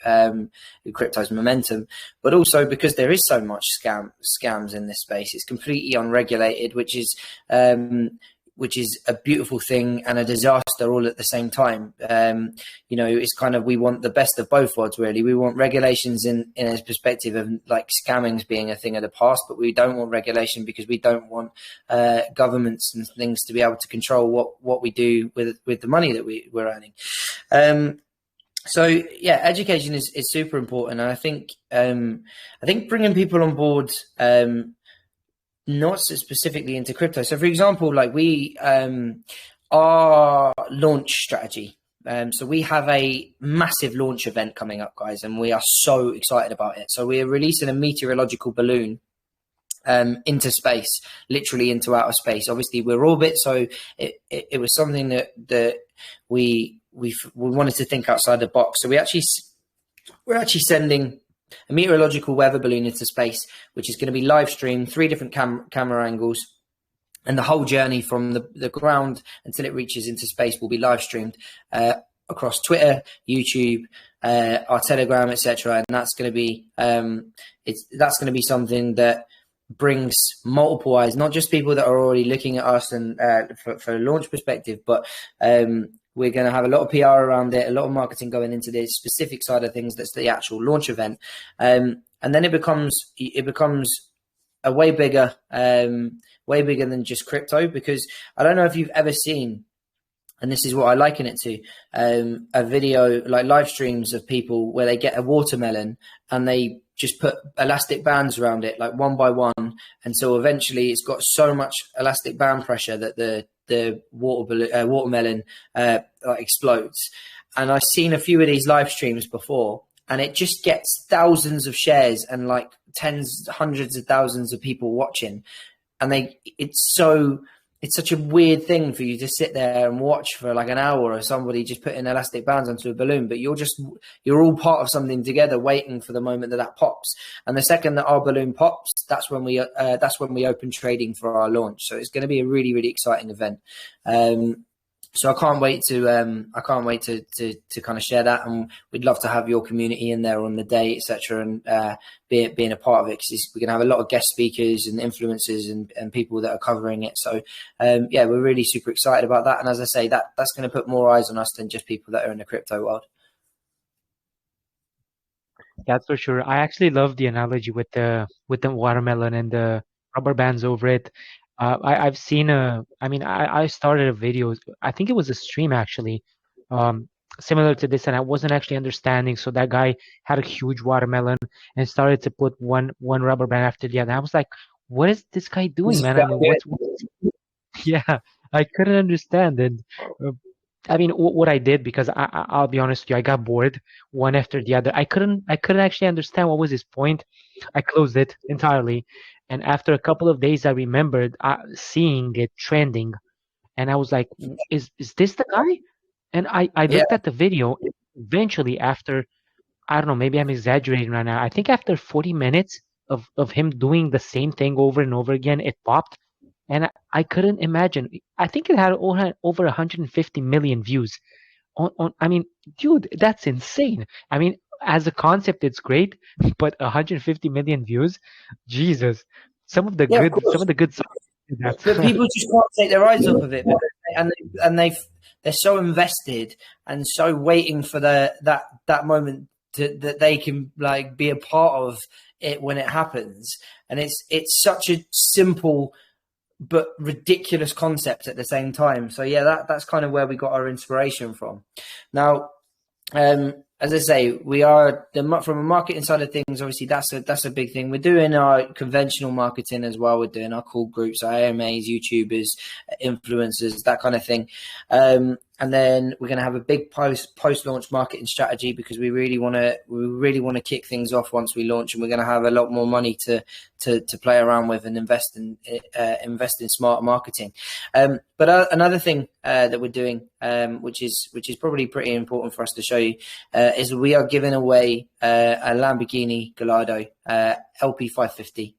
momentum, but also because there is so much scams in this space. It's completely unregulated, which is a beautiful thing and a disaster all at the same time. It's kind of, we want the best of both worlds, really. We want regulations in a perspective of like scammings being a thing of the past, but we don't want regulation because we don't want governments and things to be able to control what we do with the money that we're earning. So yeah, education is super important. And I think bringing people on board, not so specifically into crypto. So for example, like our launch strategy. So we have a massive launch event coming up, guys, and we are so excited about it. So we are releasing a meteorological balloon into space, literally into outer space. Obviously we're orbit, so it was something that we wanted to think outside the box. So we're actually sending a meteorological weather balloon into space, which is going to be live streamed, 3 different camera angles, and the whole journey from the ground until it reaches into space will be live streamed across Twitter, YouTube, our Telegram, etc. And that's going to be something that brings multiple eyes, not just people that are already looking at us and for a launch perspective, but we're going to have a lot of PR around it, a lot of marketing going into the specific side of things. That's the actual launch event. And then it becomes a way bigger than just crypto, because I don't know if you've ever seen, and this is what I liken it to, a video like live streams of people where they get a watermelon and they just put elastic bands around it, like one by one. And so eventually it's got so much elastic band pressure that the watermelon explodes. And I've seen a few of these live streams before, and it just gets thousands of shares and like hundreds of thousands of people watching. And it's such a weird thing for you to sit there and watch for like an hour of somebody just putting elastic bands onto a balloon, but you're all part of something together, waiting for the moment that pops. And the second that our balloon pops, that's when we open trading for our launch. So it's going to be a really, really exciting event. So I can't wait to kind of share that, and we'd love to have your community in there on the day, etc., and being a part of it, because we're going to have a lot of guest speakers and influencers and people that are covering it. So yeah, we're really super excited about that. And as I say, that's going to put more eyes on us than just people that are in the crypto world. That's for sure. I actually love the analogy with the watermelon and the rubber bands over it. I started a video. I think it was a stream actually. similar to this, and I wasn't actually understanding. So that guy had a huge watermelon and started to put one rubber band after the other. I was like, what is this guy This doing, is man? I quite mean, good. yeah, I couldn't understand. And uh, I mean, what I did, because I'll be honest with you, I got bored one after the other. I couldn't actually understand what was his point. I closed it entirely, and after a couple of days, I remembered seeing it trending, and I was like, "Is this the guy?" And I Yeah, looked at the video. Eventually, after, I don't know, maybe I'm exaggerating right now. I think after 40 minutes of him doing the same thing over and over again, it popped. And I couldn't imagine. I think it had over 150 million views. I mean, dude, that's insane. I mean, as a concept, it's great, but 150 million views, Jesus. yeah, of Some course. of the good songs. But That. people just can't take their eyes off of it, because they're so invested and so waiting for that moment that they can like be a part of it when it happens. And it's such a simple but ridiculous concept at the same time. So yeah, that's kind of where we got our inspiration from. Now, as I say, we are from a marketing side of things. Obviously, that's a big thing. We're doing our conventional marketing as well. We're doing our call groups, our AMAs, YouTubers, influencers, that kind of thing. And then we're going to have a big post launch marketing strategy, because we really want to kick things off once we launch, and we're going to have a lot more money to play around with and invest in smart marketing. But another thing that we're doing, which is probably pretty important for us to show you, is we are giving away a Lamborghini Gallardo LP550.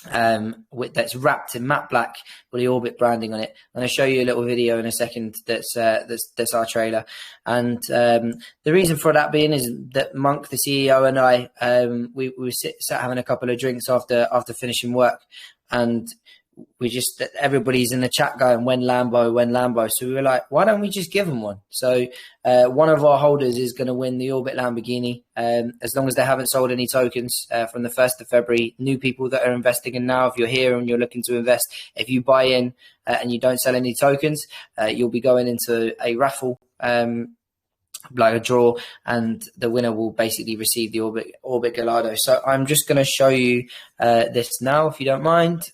That's wrapped in matte black with the Orbit branding on it. I'm going to show you a little video in a second. That's our trailer. And the reason for that being is that Monk, the CEO, and I, we sat having a couple of drinks after finishing work, and everybody's in the chat going, when Lambo. So we were like, why don't we just give them one? So one of our holders is going to win the Orbit Lamborghini, as long as they haven't sold any tokens from the 1st of February. New people that are investing in now, if you're here and you're looking to invest, if you buy in and you don't sell any tokens, you'll be going into a raffle, like a draw, and the winner will basically receive the Orbit Gallardo. So I'm just going to show you this now, if you don't mind.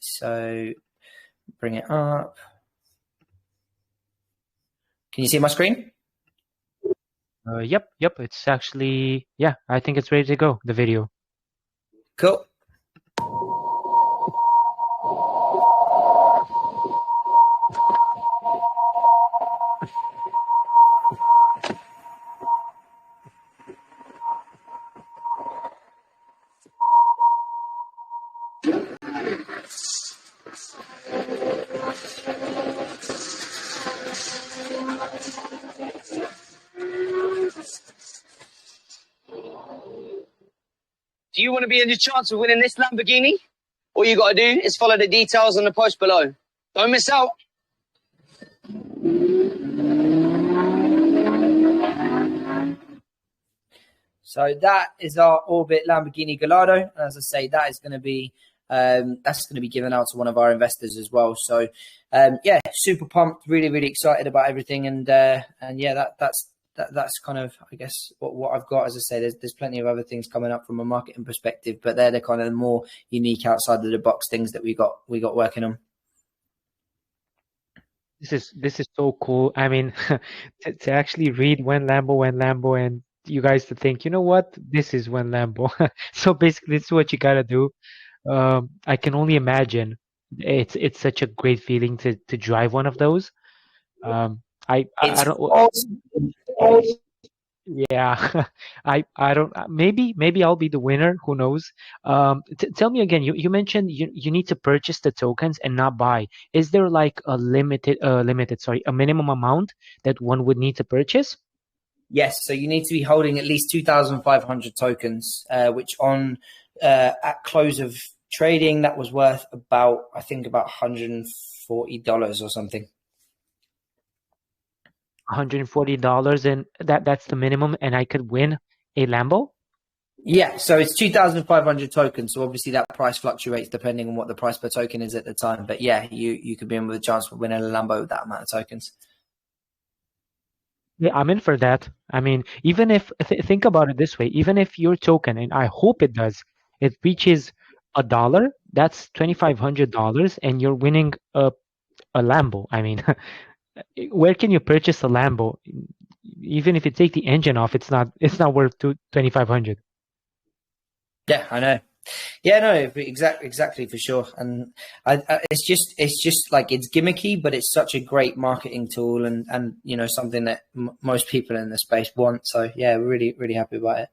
So bring it up. Can you see my screen? Yep. It's actually, yeah, I think it's ready to go, the video. Cool. Do you want to be in the chance of winning this Lamborghini? All you got to do is follow the details on the post below. Don't miss out. So that is our Orbit Lamborghini Gallardo. And as I say, that is going to be given out to one of our investors as well. So yeah, super pumped, really, really excited about everything. And yeah, that's kind of, I guess, what I've got. As I say, there's plenty of other things coming up from a marketing perspective, but they're the kind of more unique, outside of the box things that we got working on. This is so cool. I mean, to actually read when Lambo, and you guys to think, you know what, this is when Lambo. So basically, this is what you gotta do. I can only imagine. It's such a great feeling to drive one of those. I It's don't. awesome. Yeah, I don't. Maybe I'll be the winner. Who knows? Tell me again. You mentioned you need to purchase the tokens and not buy. Is there like a a minimum amount that one would need to purchase? Yes, so you need to be holding at least 2,500 tokens, which on at close of trading, that was worth about $140 or something. $140, and that's the minimum, and I could win a Lambo? Yeah, so it's 2,500 tokens. So obviously that price fluctuates depending on what the price per token is at the time. But yeah, you could be in with a chance of winning a Lambo with that amount of tokens. Yeah, I'm in for that. I mean, even if think about it this way, even if your token, and I hope it does, it reaches $1, that's $2,500, and you're winning a Lambo. I mean, where can you purchase a Lambo? Even if you take the engine off, it's not worth 2,500. Yeah, I know. Yeah, no, exactly for sure. And it's just like it's gimmicky, but it's such a great marketing tool, and you know something that most people in the space want. So yeah, really really happy about it.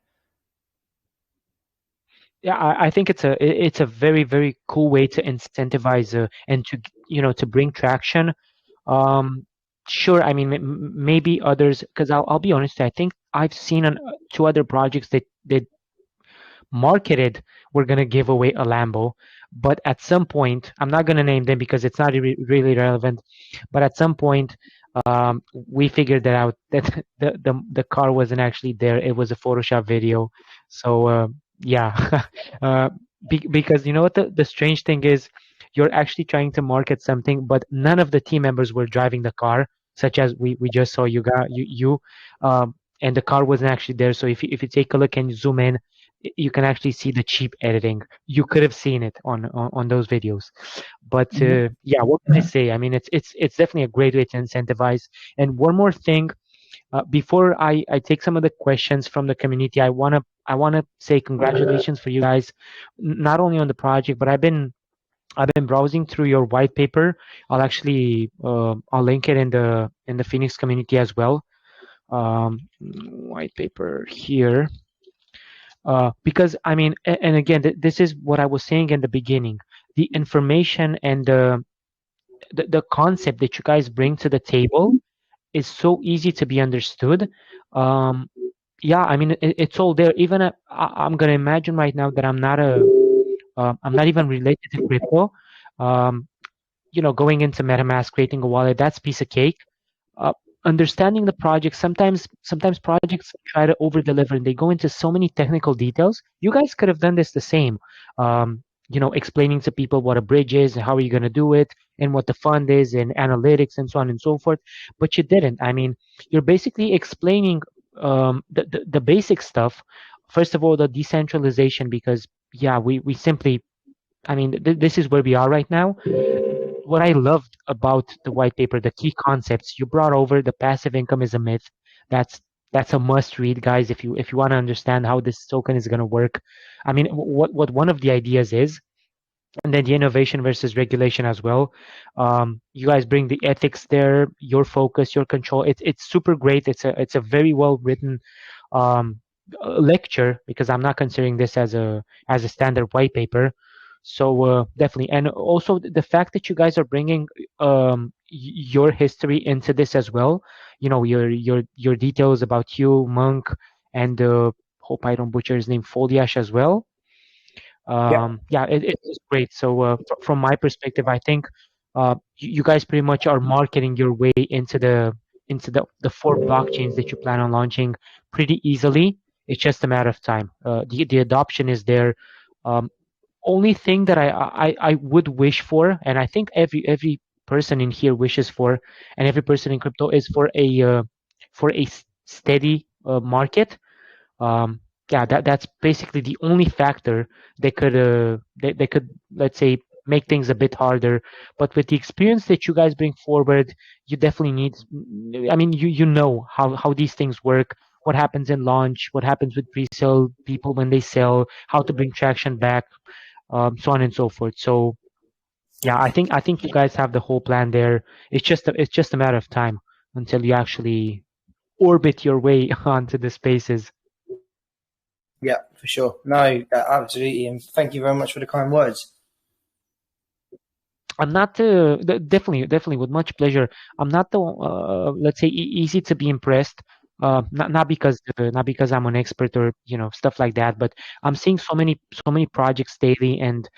Yeah, I think it's a very very cool way to incentivize and to to bring traction. Um, sure, I mean maybe others, because I'll be honest, I think I've seen two other projects that marketed we're going to give away a Lambo, but at some point, I'm not going to name them because it's not really relevant, but at some point, we figured that out that the car wasn't actually there. It was a Photoshop video. So yeah, because you know what the strange thing is, you're actually trying to market something, but none of the team members were driving the car, such as we just saw and the car wasn't actually there. So if you take a look and you zoom in, you can actually see the cheap editing. You could have seen it on those videos. But yeah, what can I say? I mean, it's definitely a great way to incentivize. And one more thing, before I take some of the questions from the community, I wanna say congratulations for you guys, not only on the project, but I've been browsing through your white paper. I'll link it in the Phoenix community as well. White paper here. Because I mean, and again, this is what I was saying in the beginning. The information and the concept that you guys bring to the table is so easy to be understood. Um, yeah, I mean, it's all there. Even I'm gonna imagine right now that I'm not even related to crypto. Um, going into MetaMask, creating a wallet, that's piece of cake. uh, Understanding the project, sometimes projects try to over deliver and they go into so many technical details. You guys could have done this the same, explaining to people what a bridge is and how are you going to do it and what the fund is and analytics and so on and so forth, but you didn't. I mean, you're basically explaining the basic stuff. First of all, the decentralization, because yeah, we simply, I mean, this is where we are right now. What I loved about the white paper, the key concepts you brought over, the passive income is a myth. That's that's a must read, guys. If you want to understand how this token is going to work, I mean, what one of the ideas is, and then the innovation versus regulation as well. You guys bring the ethics there, your focus, your control. It's super great. It's a very well written um, lecture, because I'm not considering this as a standard white paper. So definitely, and also the fact that you guys are bringing your history into this as well. Your details about you, Monk, and hope I don't butcher his name, Foliash as well. Yeah. Yeah, it's great. So from my perspective, I think you guys pretty much are marketing your way into the four blockchains that you plan on launching pretty easily. It's just a matter of time. The adoption is there. Um, Only thing that I would wish for, and I think every person in here wishes for, and every person in crypto, is for a steady market. um, yeah, that's basically the only factor they could, let's say, make things a bit harder. But with the experience that you guys bring forward, you definitely need, I mean, you know how these things work, what happens in launch, what happens with pre-sale people when they sell, how to bring traction back, so on and so forth. So yeah, I think you guys have the whole plan there. It's just a matter of time until you actually orbit your way onto the spaces. Yeah, for sure. No, absolutely. And thank you very much for the kind words. I'm not definitely with much pleasure. I'm not the let's say easy to be impressed. Not because I'm an expert or stuff like that, but I'm seeing so many projects daily, and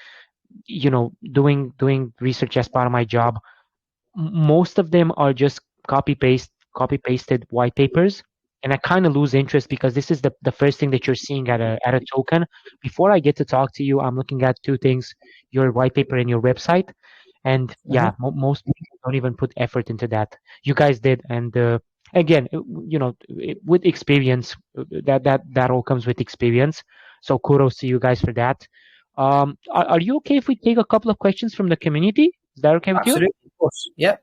doing research as part of my job. Most of them are just copy pasted white papers, and I kind of lose interest because this is the first thing that you're seeing at a token. Before I get to talk to you, I'm looking at two things: your white paper and your website. And yeah, most people don't even put effort into that. You guys did, and again, with experience, that all comes with experience. So kudos to you guys for that. Are you okay if we take a couple of questions from the community? Is that okay with you? Absolutely, of course. Yeah.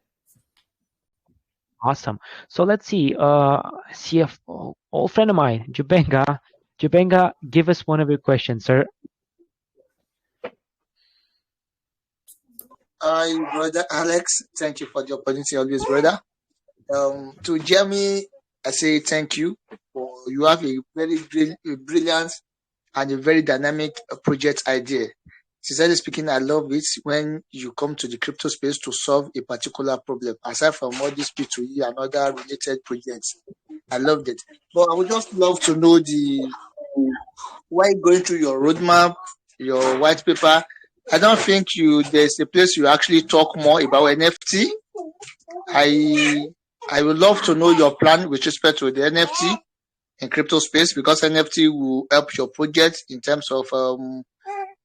Awesome. So let's see. CFO, old friend of mine, Jubenga. Jubenga, give us one of your questions, sir. Hi, brother Alex. Thank you for the opportunity, always, brother. To Jeremy, I say thank you. You have a very brilliant and a very dynamic project idea. Sincerely speaking, I love it when you come to the crypto space to solve a particular problem. Aside from all these P2E and other related projects, I loved it. But I would just love to know why going through your roadmap, your white paper. I don't think there's a place you actually talk more about NFT. I would love to know your plan with respect to the NFT in crypto space, because NFT will help your project in terms of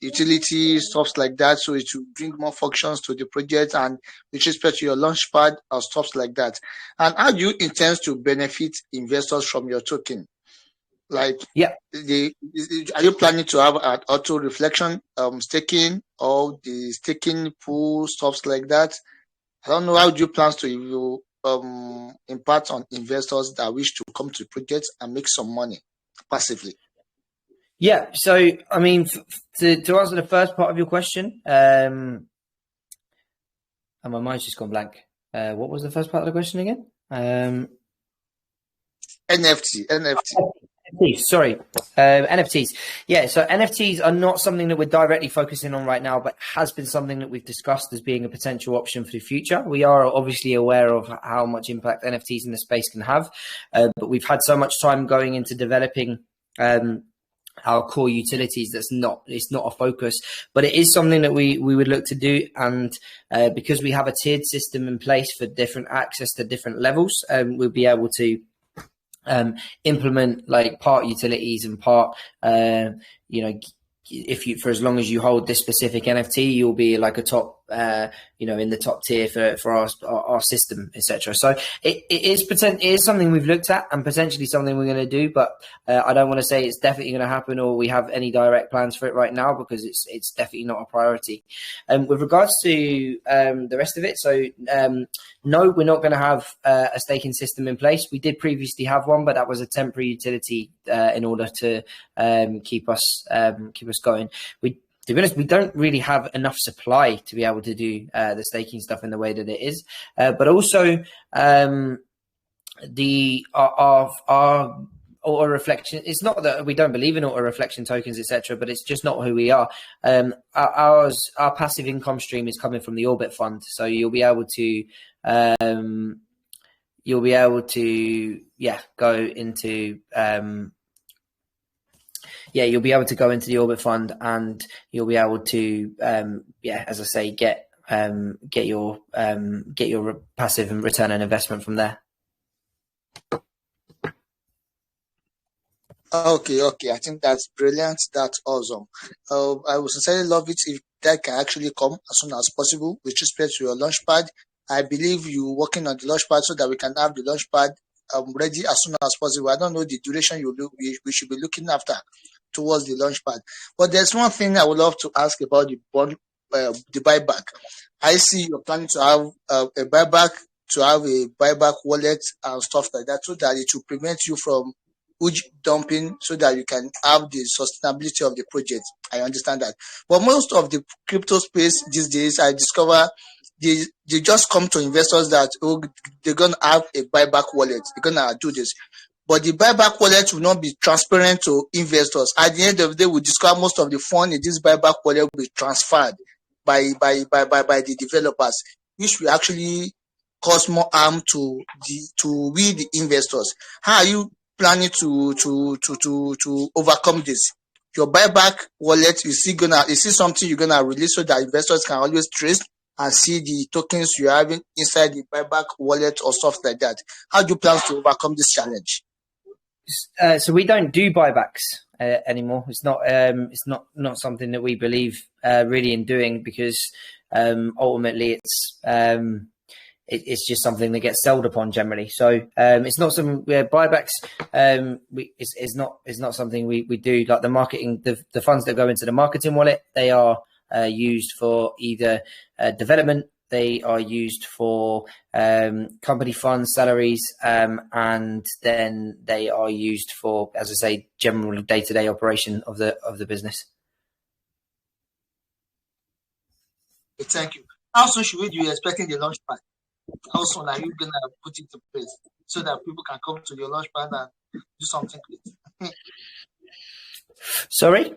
utility, stuff like that. So it will bring more functions to the project, and with respect to your launchpad or stuff like that. And how do you intend to benefit investors from your token? Like, Yeah. Are you planning to have an auto reflection staking, or the staking pool, stuff like that? I don't know, how do you plan to impact on investors that wish to come to projects and make some money passively? Yeah. So, I mean, to answer the first part of your question, and my mind's just gone blank. What was the first part of the question again? NFT. NFTs, sorry. NFTs. Yeah, so NFTs are not something that we're directly focusing on right now, but has been something that we've discussed as being a potential option for the future. We are obviously aware of how much impact NFTs in the space can have, but we've had so much time going into developing our core utilities it's not a focus, but it is something that we would look to do. And because we have a tiered system in place for different access to different levels, we'll be able to implement like part utilities and part for as long as you hold this specific NFT, you'll be like a top in the top tier for our system, etc. So it is something we've looked at and potentially something we're going to do, but I don't want to say it's definitely going to happen or we have any direct plans for it right now, because it's definitely not a priority. With regards to the rest of it, so no, we're not going to have a staking system in place. We did previously have one, but that was a temporary utility in order to keep us going. To be honest, we don't really have enough supply to be able to do the staking stuff in the way that it is. But also, our auto reflection. It's not that we don't believe in auto reflection tokens, etc., but it's just not who we are. Our passive income stream is coming from the Orbit Fund, so you'll be able to go into. You'll be able to go into the Orbit Fund, and you'll be able to, as I say, get your passive and return on investment from there. Okay. I think that's brilliant. That's awesome. I would sincerely love it if that can actually come as soon as possible with respect to your launchpad. I believe you working on the launchpad so that we can have the launchpad ready as soon as possible. I don't know the duration we should be looking after towards the launchpad. But there's one thing I would love to ask about the buyback. I see you're planning to have a buyback wallet and stuff like that, so that it will prevent you from huge dumping, so that you can have the sustainability of the project. I understand that. But most of the crypto space these days, I discover they just come to investors that they're going to have a buyback wallet. They're going to do this. But the buyback wallet will not be transparent to investors. At the end of the day, we discover most of the fund in this buyback wallet will be transferred by the developers, which will actually cause more harm to we the investors. How are you planning to overcome this? Your buyback wallet, is it something you're gonna release so that investors can always trace and see the tokens you're having inside the buyback wallet or stuff like that? How do you plan to overcome this challenge? So we don't do buybacks anymore. It's not something that we believe really in doing, because ultimately it's just something that gets sold upon generally. So it's not something where buybacks is not something we do. Like the marketing, the funds that go into the marketing wallet, they are used for either development. They are used for company funds, salaries, and then they are used for, as I say, general day-to-day operation of the business. Thank you. How soon should we be expecting the launch pad? How soon are you gonna put it in place so that people can come to your launch pad and do something with it? Sorry?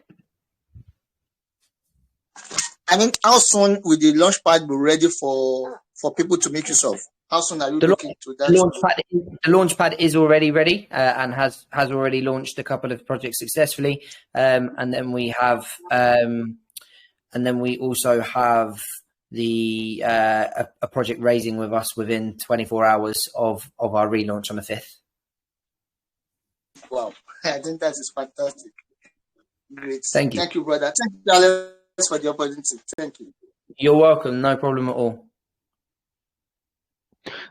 I mean, how soon will the launch pad be ready for people to make use of? How soon are you looking to that? The launch pad is already ready and has already launched a couple of projects successfully, and then we also have the a project raising with us within 24 hours of our relaunch on the 5th. Wow, I think that is fantastic. Great. Thank you. Thank you, brother. Thank you, Alex, for the opportunity. Thank you. You're welcome. No problem at all.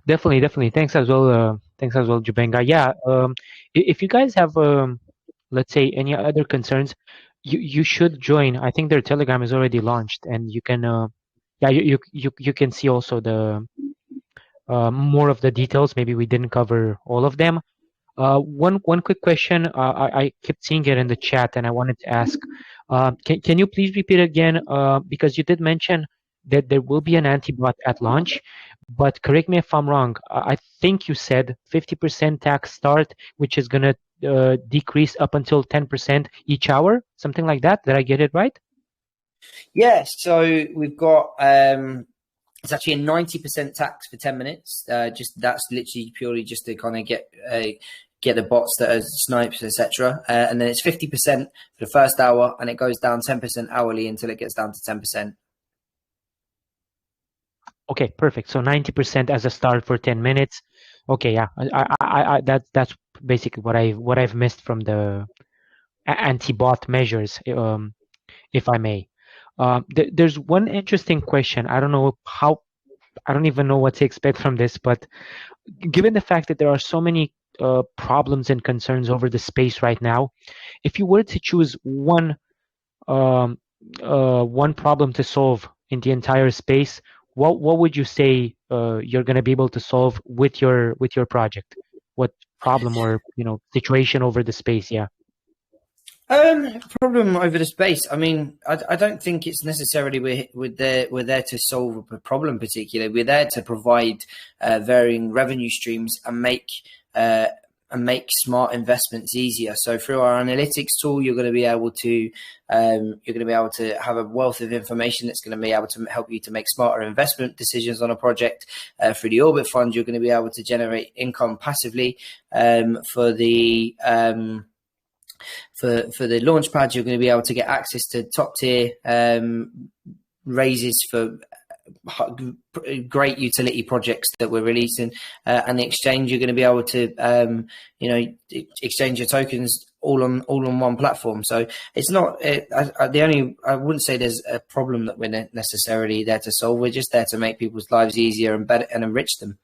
Definitely. Thanks as well, Jubenga. Yeah, if you guys have, let's say, any other concerns, you should join. I think their Telegram is already launched, and you can, you can see also the more of the details. Maybe we didn't cover all of them. One quick question. I kept seeing it in the chat, and I wanted to ask. Can you please repeat again? Because you did mention that there will be an anti-bot at launch, but correct me if I'm wrong. I think you said 50% tax start, which is gonna decrease up until 10% each hour, something like that. Did I get it right? Yes. So we've got it's actually a 90% tax for 10 minutes. That's literally purely just to kind of get the bots that are snipes, etc. And then it's 50% for the first hour, and it goes down 10% hourly until it gets down to 10%. Okay, perfect. So 90% as a start for 10 minutes. Okay, yeah, that's basically what I've missed from the anti-bot measures, if I may. There's one interesting question. I don't even know what to expect from this, but given the fact that there are so many problems and concerns over the space right now, if you were to choose one problem to solve in the entire space, what would you say you're going to be able to solve with your project? What problem or situation over the space? Yeah. Problem over the space. I mean, I don't think it's necessarily we're there to solve a problem particularly. We're there to provide varying revenue streams and make smart investments easier. So through our analytics tool, you're going to be able to have a wealth of information that's going to be able to help you to make smarter investment decisions on a project. Through the Orbit Fund, you're going to be able to generate income passively for the Launchpad. You're going to be able to get access to top tier raises for great utility projects that we're releasing, and the exchange, you're going to be able to exchange your tokens all on one platform. So it's not I wouldn't say there's a problem that we're necessarily there to solve. We're just there to make people's lives easier and better and enrich them.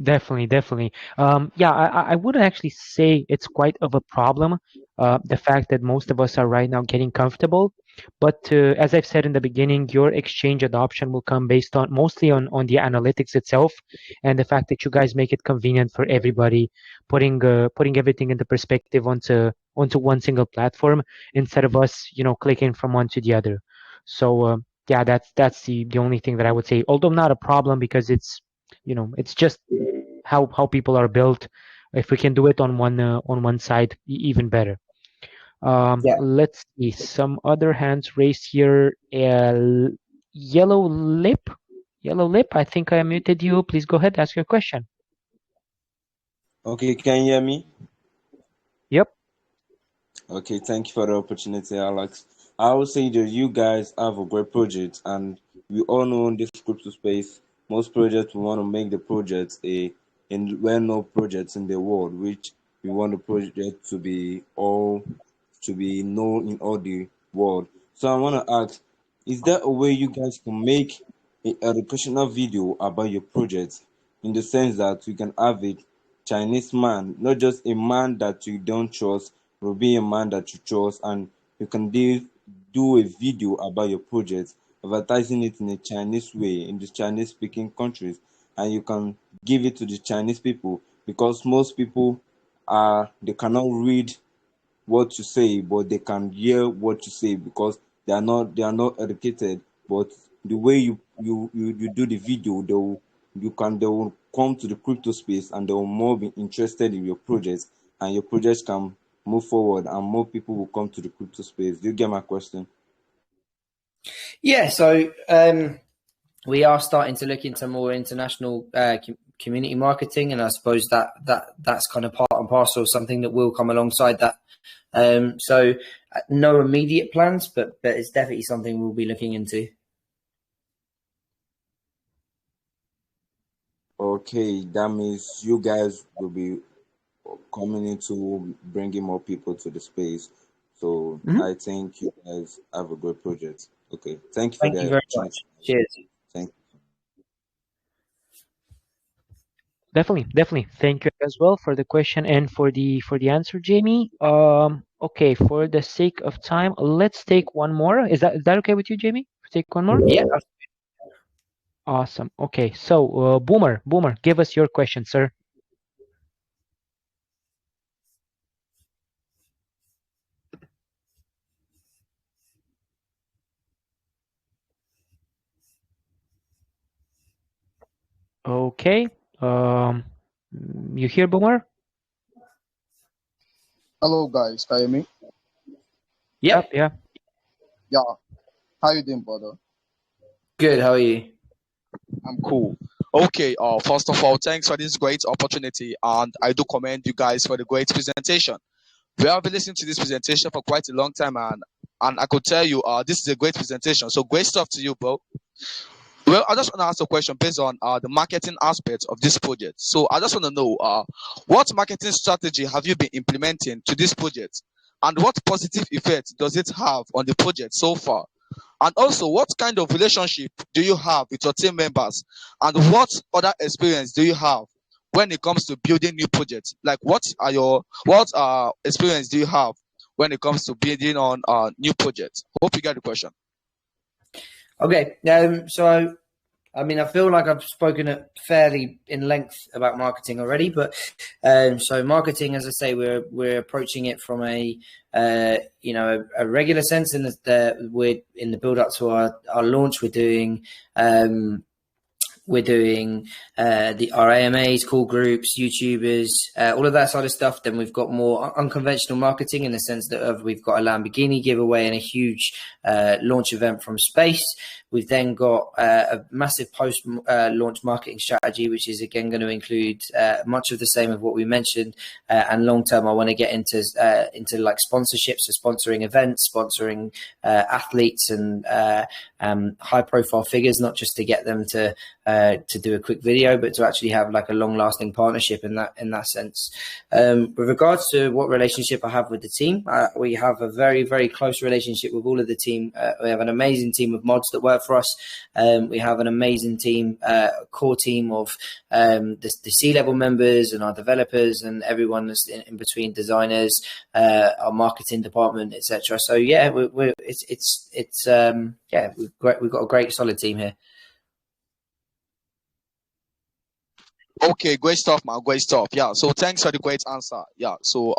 Definitely. I wouldn't actually say it's quite of a problem. The fact that most of us are right now getting comfortable, but as I've said in the beginning, your exchange adoption will come based on mostly on the analytics itself, and the fact that you guys make it convenient for everybody, putting everything into perspective onto one single platform instead of us clicking from one to the other. So that's the only thing that I would say. Although not a problem, because it's just how people are built. If we can do it on one side, even better. Let's see some other hands raised here. Yellow lip, I think I muted you. Please go ahead, ask your question. Okay, can you hear me? Yep. Okay, thank you for the opportunity, Alex. I would say that you guys have a great project, and we all know in this crypto space, most projects, we want to make the projects well-known projects in the world, which we want the project to be known in all the world. So I want to ask, is there a way you guys can make a educational video about your project, in the sense that you can have a Chinese man, not just a man that you don't trust, but be a man that you trust, and you can do a video about your project, advertising it in a Chinese way in the Chinese speaking countries, and you can give it to the Chinese people, because most people they cannot read what you say, but they can hear what you say, because they are not educated. But the way you do the video, they will come to the crypto space, and they will more be interested in your project, and your project can move forward, and more people will come to the crypto space. Do you get my question? Yeah, so we are starting to look into more international community marketing, and I suppose that's kind of part and parcel of something that will come alongside that. So no immediate plans, but it's definitely something we'll be looking into. Okay, that means you guys will be coming into bringing more people to the space. So I think you guys have a great project. Okay, thank you for Thank you the very opportunity. much. Cheers. Thank you. Definitely. Thank you as well for the question and for the answer, Jamie. Okay, for the sake of time, let's take one more. Is that okay with you, Jamie? Take one more? Yeah. Awesome. Okay, so Boomer, give us your question, sir. Okay. You hear Boomer? Hello guys, can you hear me? Yep. Yeah. Yeah. How you doing, brother? Good. How are you? I'm cool. Okay, first of all, thanks for this great opportunity, and I do commend you guys for the great presentation. We have been listening to this presentation for quite a long time, and I could tell you this is a great presentation. So great stuff to you, bro. Well, I just want to ask a question based on the marketing aspect of this project. So I just want to know what marketing strategy have you been implementing to this project, and what positive effect does it have on the project so far? And also, what kind of relationship do you have with your team members, and what other experience do you have when it comes to building new projects? Like, what experience do you have when it comes to building on new projects? Hope you get the question. Okay. So I mean, I feel like I've spoken fairly in length about marketing already, but so marketing, as I say, we're approaching it from a regular sense, in that we're in the build up to our launch. We're doing our AMAs, call groups, YouTubers, all of that sort of stuff. Then we've got more unconventional marketing, in the sense that we've got a Lamborghini giveaway and a huge launch event from space. We've then got a massive post-launch marketing strategy, which is again going to include much of the same of what we mentioned. And long term, I want to get into like sponsorships, so sponsoring events, sponsoring athletes and high-profile figures, not just to get them to do a quick video, but to actually have like a long-lasting partnership in that sense. With regards to what relationship I have with the team, we have a very, very close relationship with all of the team. We have an amazing team of mods that work for us. We have an amazing team, core team of the C-level members and our developers and everyone that's in between, designers, our marketing department, etc. So yeah, we've got a great solid team here. Okay, great stuff, man. Great stuff. Yeah. So thanks for the great answer. Yeah. So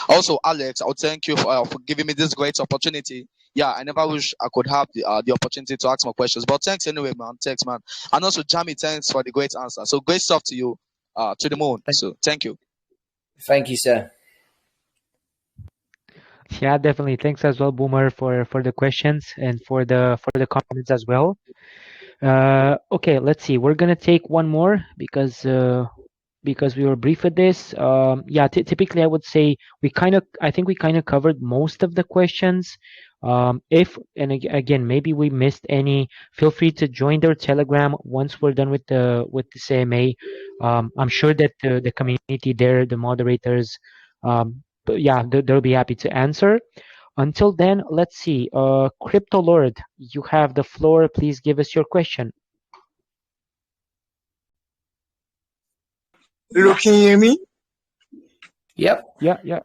also, Alex, I would thank you for giving me this great opportunity. Yeah, I never wish I could have the opportunity to ask more questions, but thanks anyway, man. Thanks, man. And also, Jamie, thanks for the great answer. So great stuff to you. To the moon. So thank you. Thank you, sir. Yeah, definitely. Thanks as well, Boomer, for the questions and for the comments as well. Okay, let's see. We're gonna take one more because we were brief with this. Yeah, typically I would say I think we kind of covered most of the questions. Again, maybe we missed any, feel free to join their Telegram once we're done with the CMA. I'm sure that the community there, the moderators, yeah, they'll be happy to answer. Until then, let's see. Crypto Lord, you have the floor. Please give us your question. Hello, can you hear me? Yep. Yeah.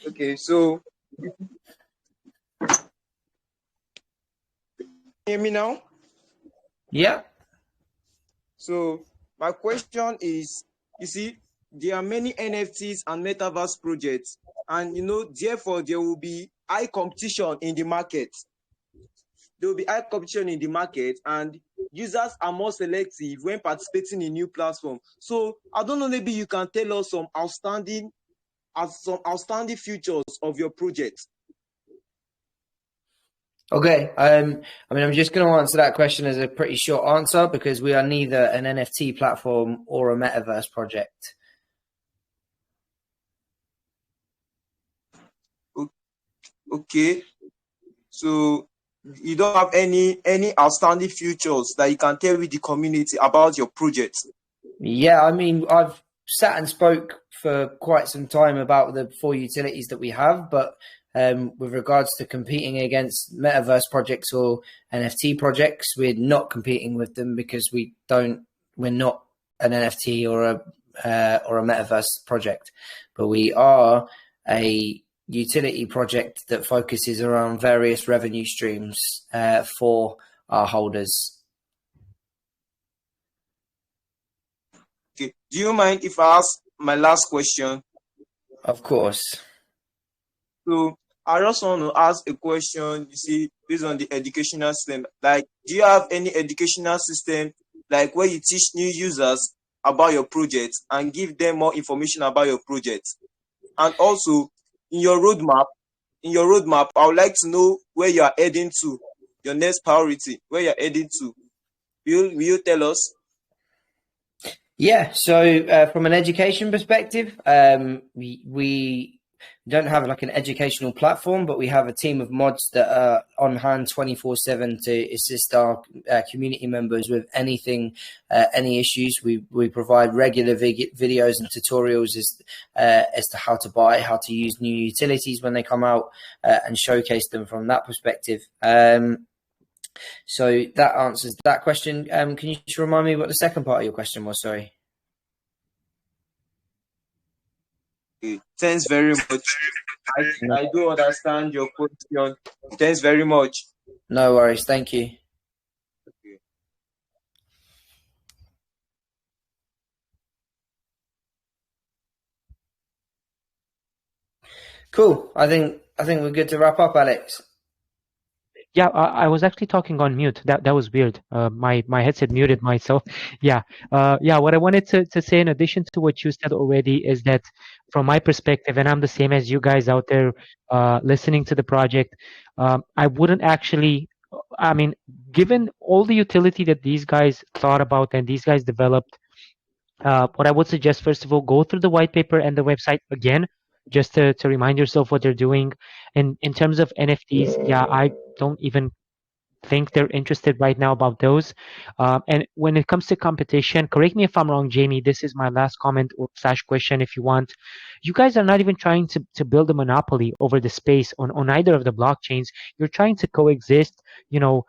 Okay, so hear me now? Yep. So my question is, you see, there are many NFTs and metaverse projects, and therefore there will be high competition in the market. There will be high competition in the market, and users are more selective when participating in new platforms. So I don't know, maybe you can tell us some outstanding features of your project. Okay. I'm just going to answer that question as a pretty short answer because we are neither an NFT platform or a metaverse project. Okay. So you don't have any outstanding features that you can tell with the community about your project? Yeah, I mean, I've sat and spoke for quite some time about the 4 utilities that we have, but with regards to competing against metaverse projects or NFT projects, we're not competing with them because we're not an NFT or a metaverse project, but we are a utility project that focuses around various revenue streams for our holders. Okay. Do you mind if I ask my last question? Of course. So I just want to ask a question, you see, based on the educational system. Like, do you have any educational system, like where you teach new users about your project and give them more information about your project? And also, in your roadmap, I would like to know where you are heading to, your next priority, where you're heading to. Will you tell us? Yeah, so from an education perspective, we don't have like an educational platform, but we have a team of mods that are on hand 24/7 to assist our community members with anything, any issues. We provide regular videos and tutorials as to how to buy, how to use new utilities when they come out, and showcase them from that perspective. So that answers that question. Can you just remind me what the second part of your question was? Sorry. Okay. Thanks very much. I do understand your question. Thanks very much. No worries. Thank you. Okay. Cool. I think we're good to wrap up, Alex. Yeah, I was actually talking on mute. That was weird. My headset muted myself. Yeah. What I wanted to say in addition to what you said already is that from my perspective, and I'm the same as you guys out there listening to the project, I wouldn't actually. I mean, given all the utility that these guys thought about and these guys developed, what I would suggest, first of all, go through the white paper and the website again, just to remind yourself what they're doing. And in terms of NFTs, yeah, I don't even think they're interested right now about those. And when it comes to competition, correct me if I'm wrong, Jamie, this is my last comment or / question if you want. You guys are not even trying to build a monopoly over the space on either of the blockchains. You're trying to coexist. You're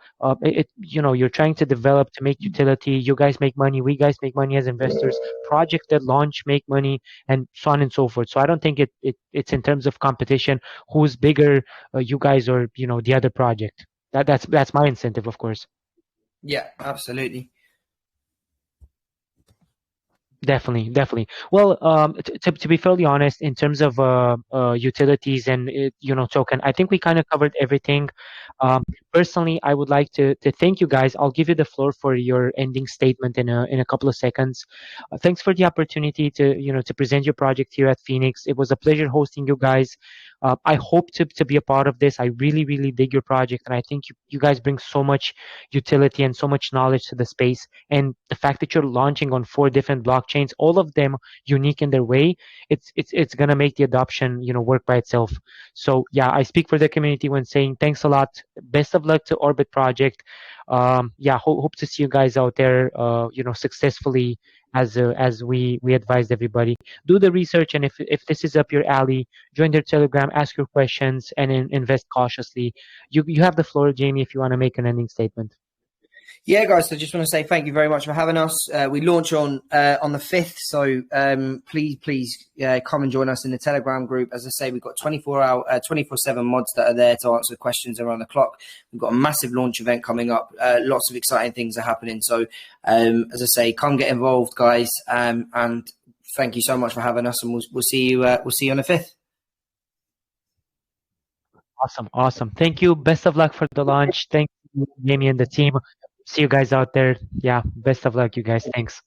trying to develop, to make utility. You guys make money. We guys make money as investors. Projects that launch make money, and so on and so forth. So I don't think it's in terms of competition who's bigger, you guys or the other project. That's my incentive, of course. Yeah, absolutely. Definitely. Well, to be fairly honest, in terms of utilities and token, I think we kind of covered everything. Personally, I would like to thank you guys. I'll give you the floor for your ending statement in a couple of seconds. Thanks for the opportunity to present your project here at Phoenix. It was a pleasure hosting you guys. I hope to be a part of this. I really dig your project, and I think you guys bring so much utility and so much knowledge to the space. And the fact that you're launching on 4 different blockchains, all of them unique in their way, it's gonna make the adoption work by itself. So yeah, I speak for the community when saying thanks a lot. Best of luck to Orbit project. Hope to see you guys out there successfully as we advised everybody. Do the research, and if this is up your alley, join their Telegram, ask your questions, and invest cautiously. You have the floor, Jamie, if you want to make an ending statement. Yeah, guys. So just want to say thank you very much for having us. We launch on the 5th, so please come and join us in the Telegram group. As I say, we've got 24/7 mods that are there to answer questions around the clock. We've got a massive launch event coming up. Lots of exciting things are happening. So as I say, come get involved, guys. And thank you so much for having us. And we'll see you. We'll see you on the 5th. Awesome. Thank you. Best of luck for the launch. Thank you, Jamie and the team. See you guys out there. Yeah, best of luck, you guys. Thanks.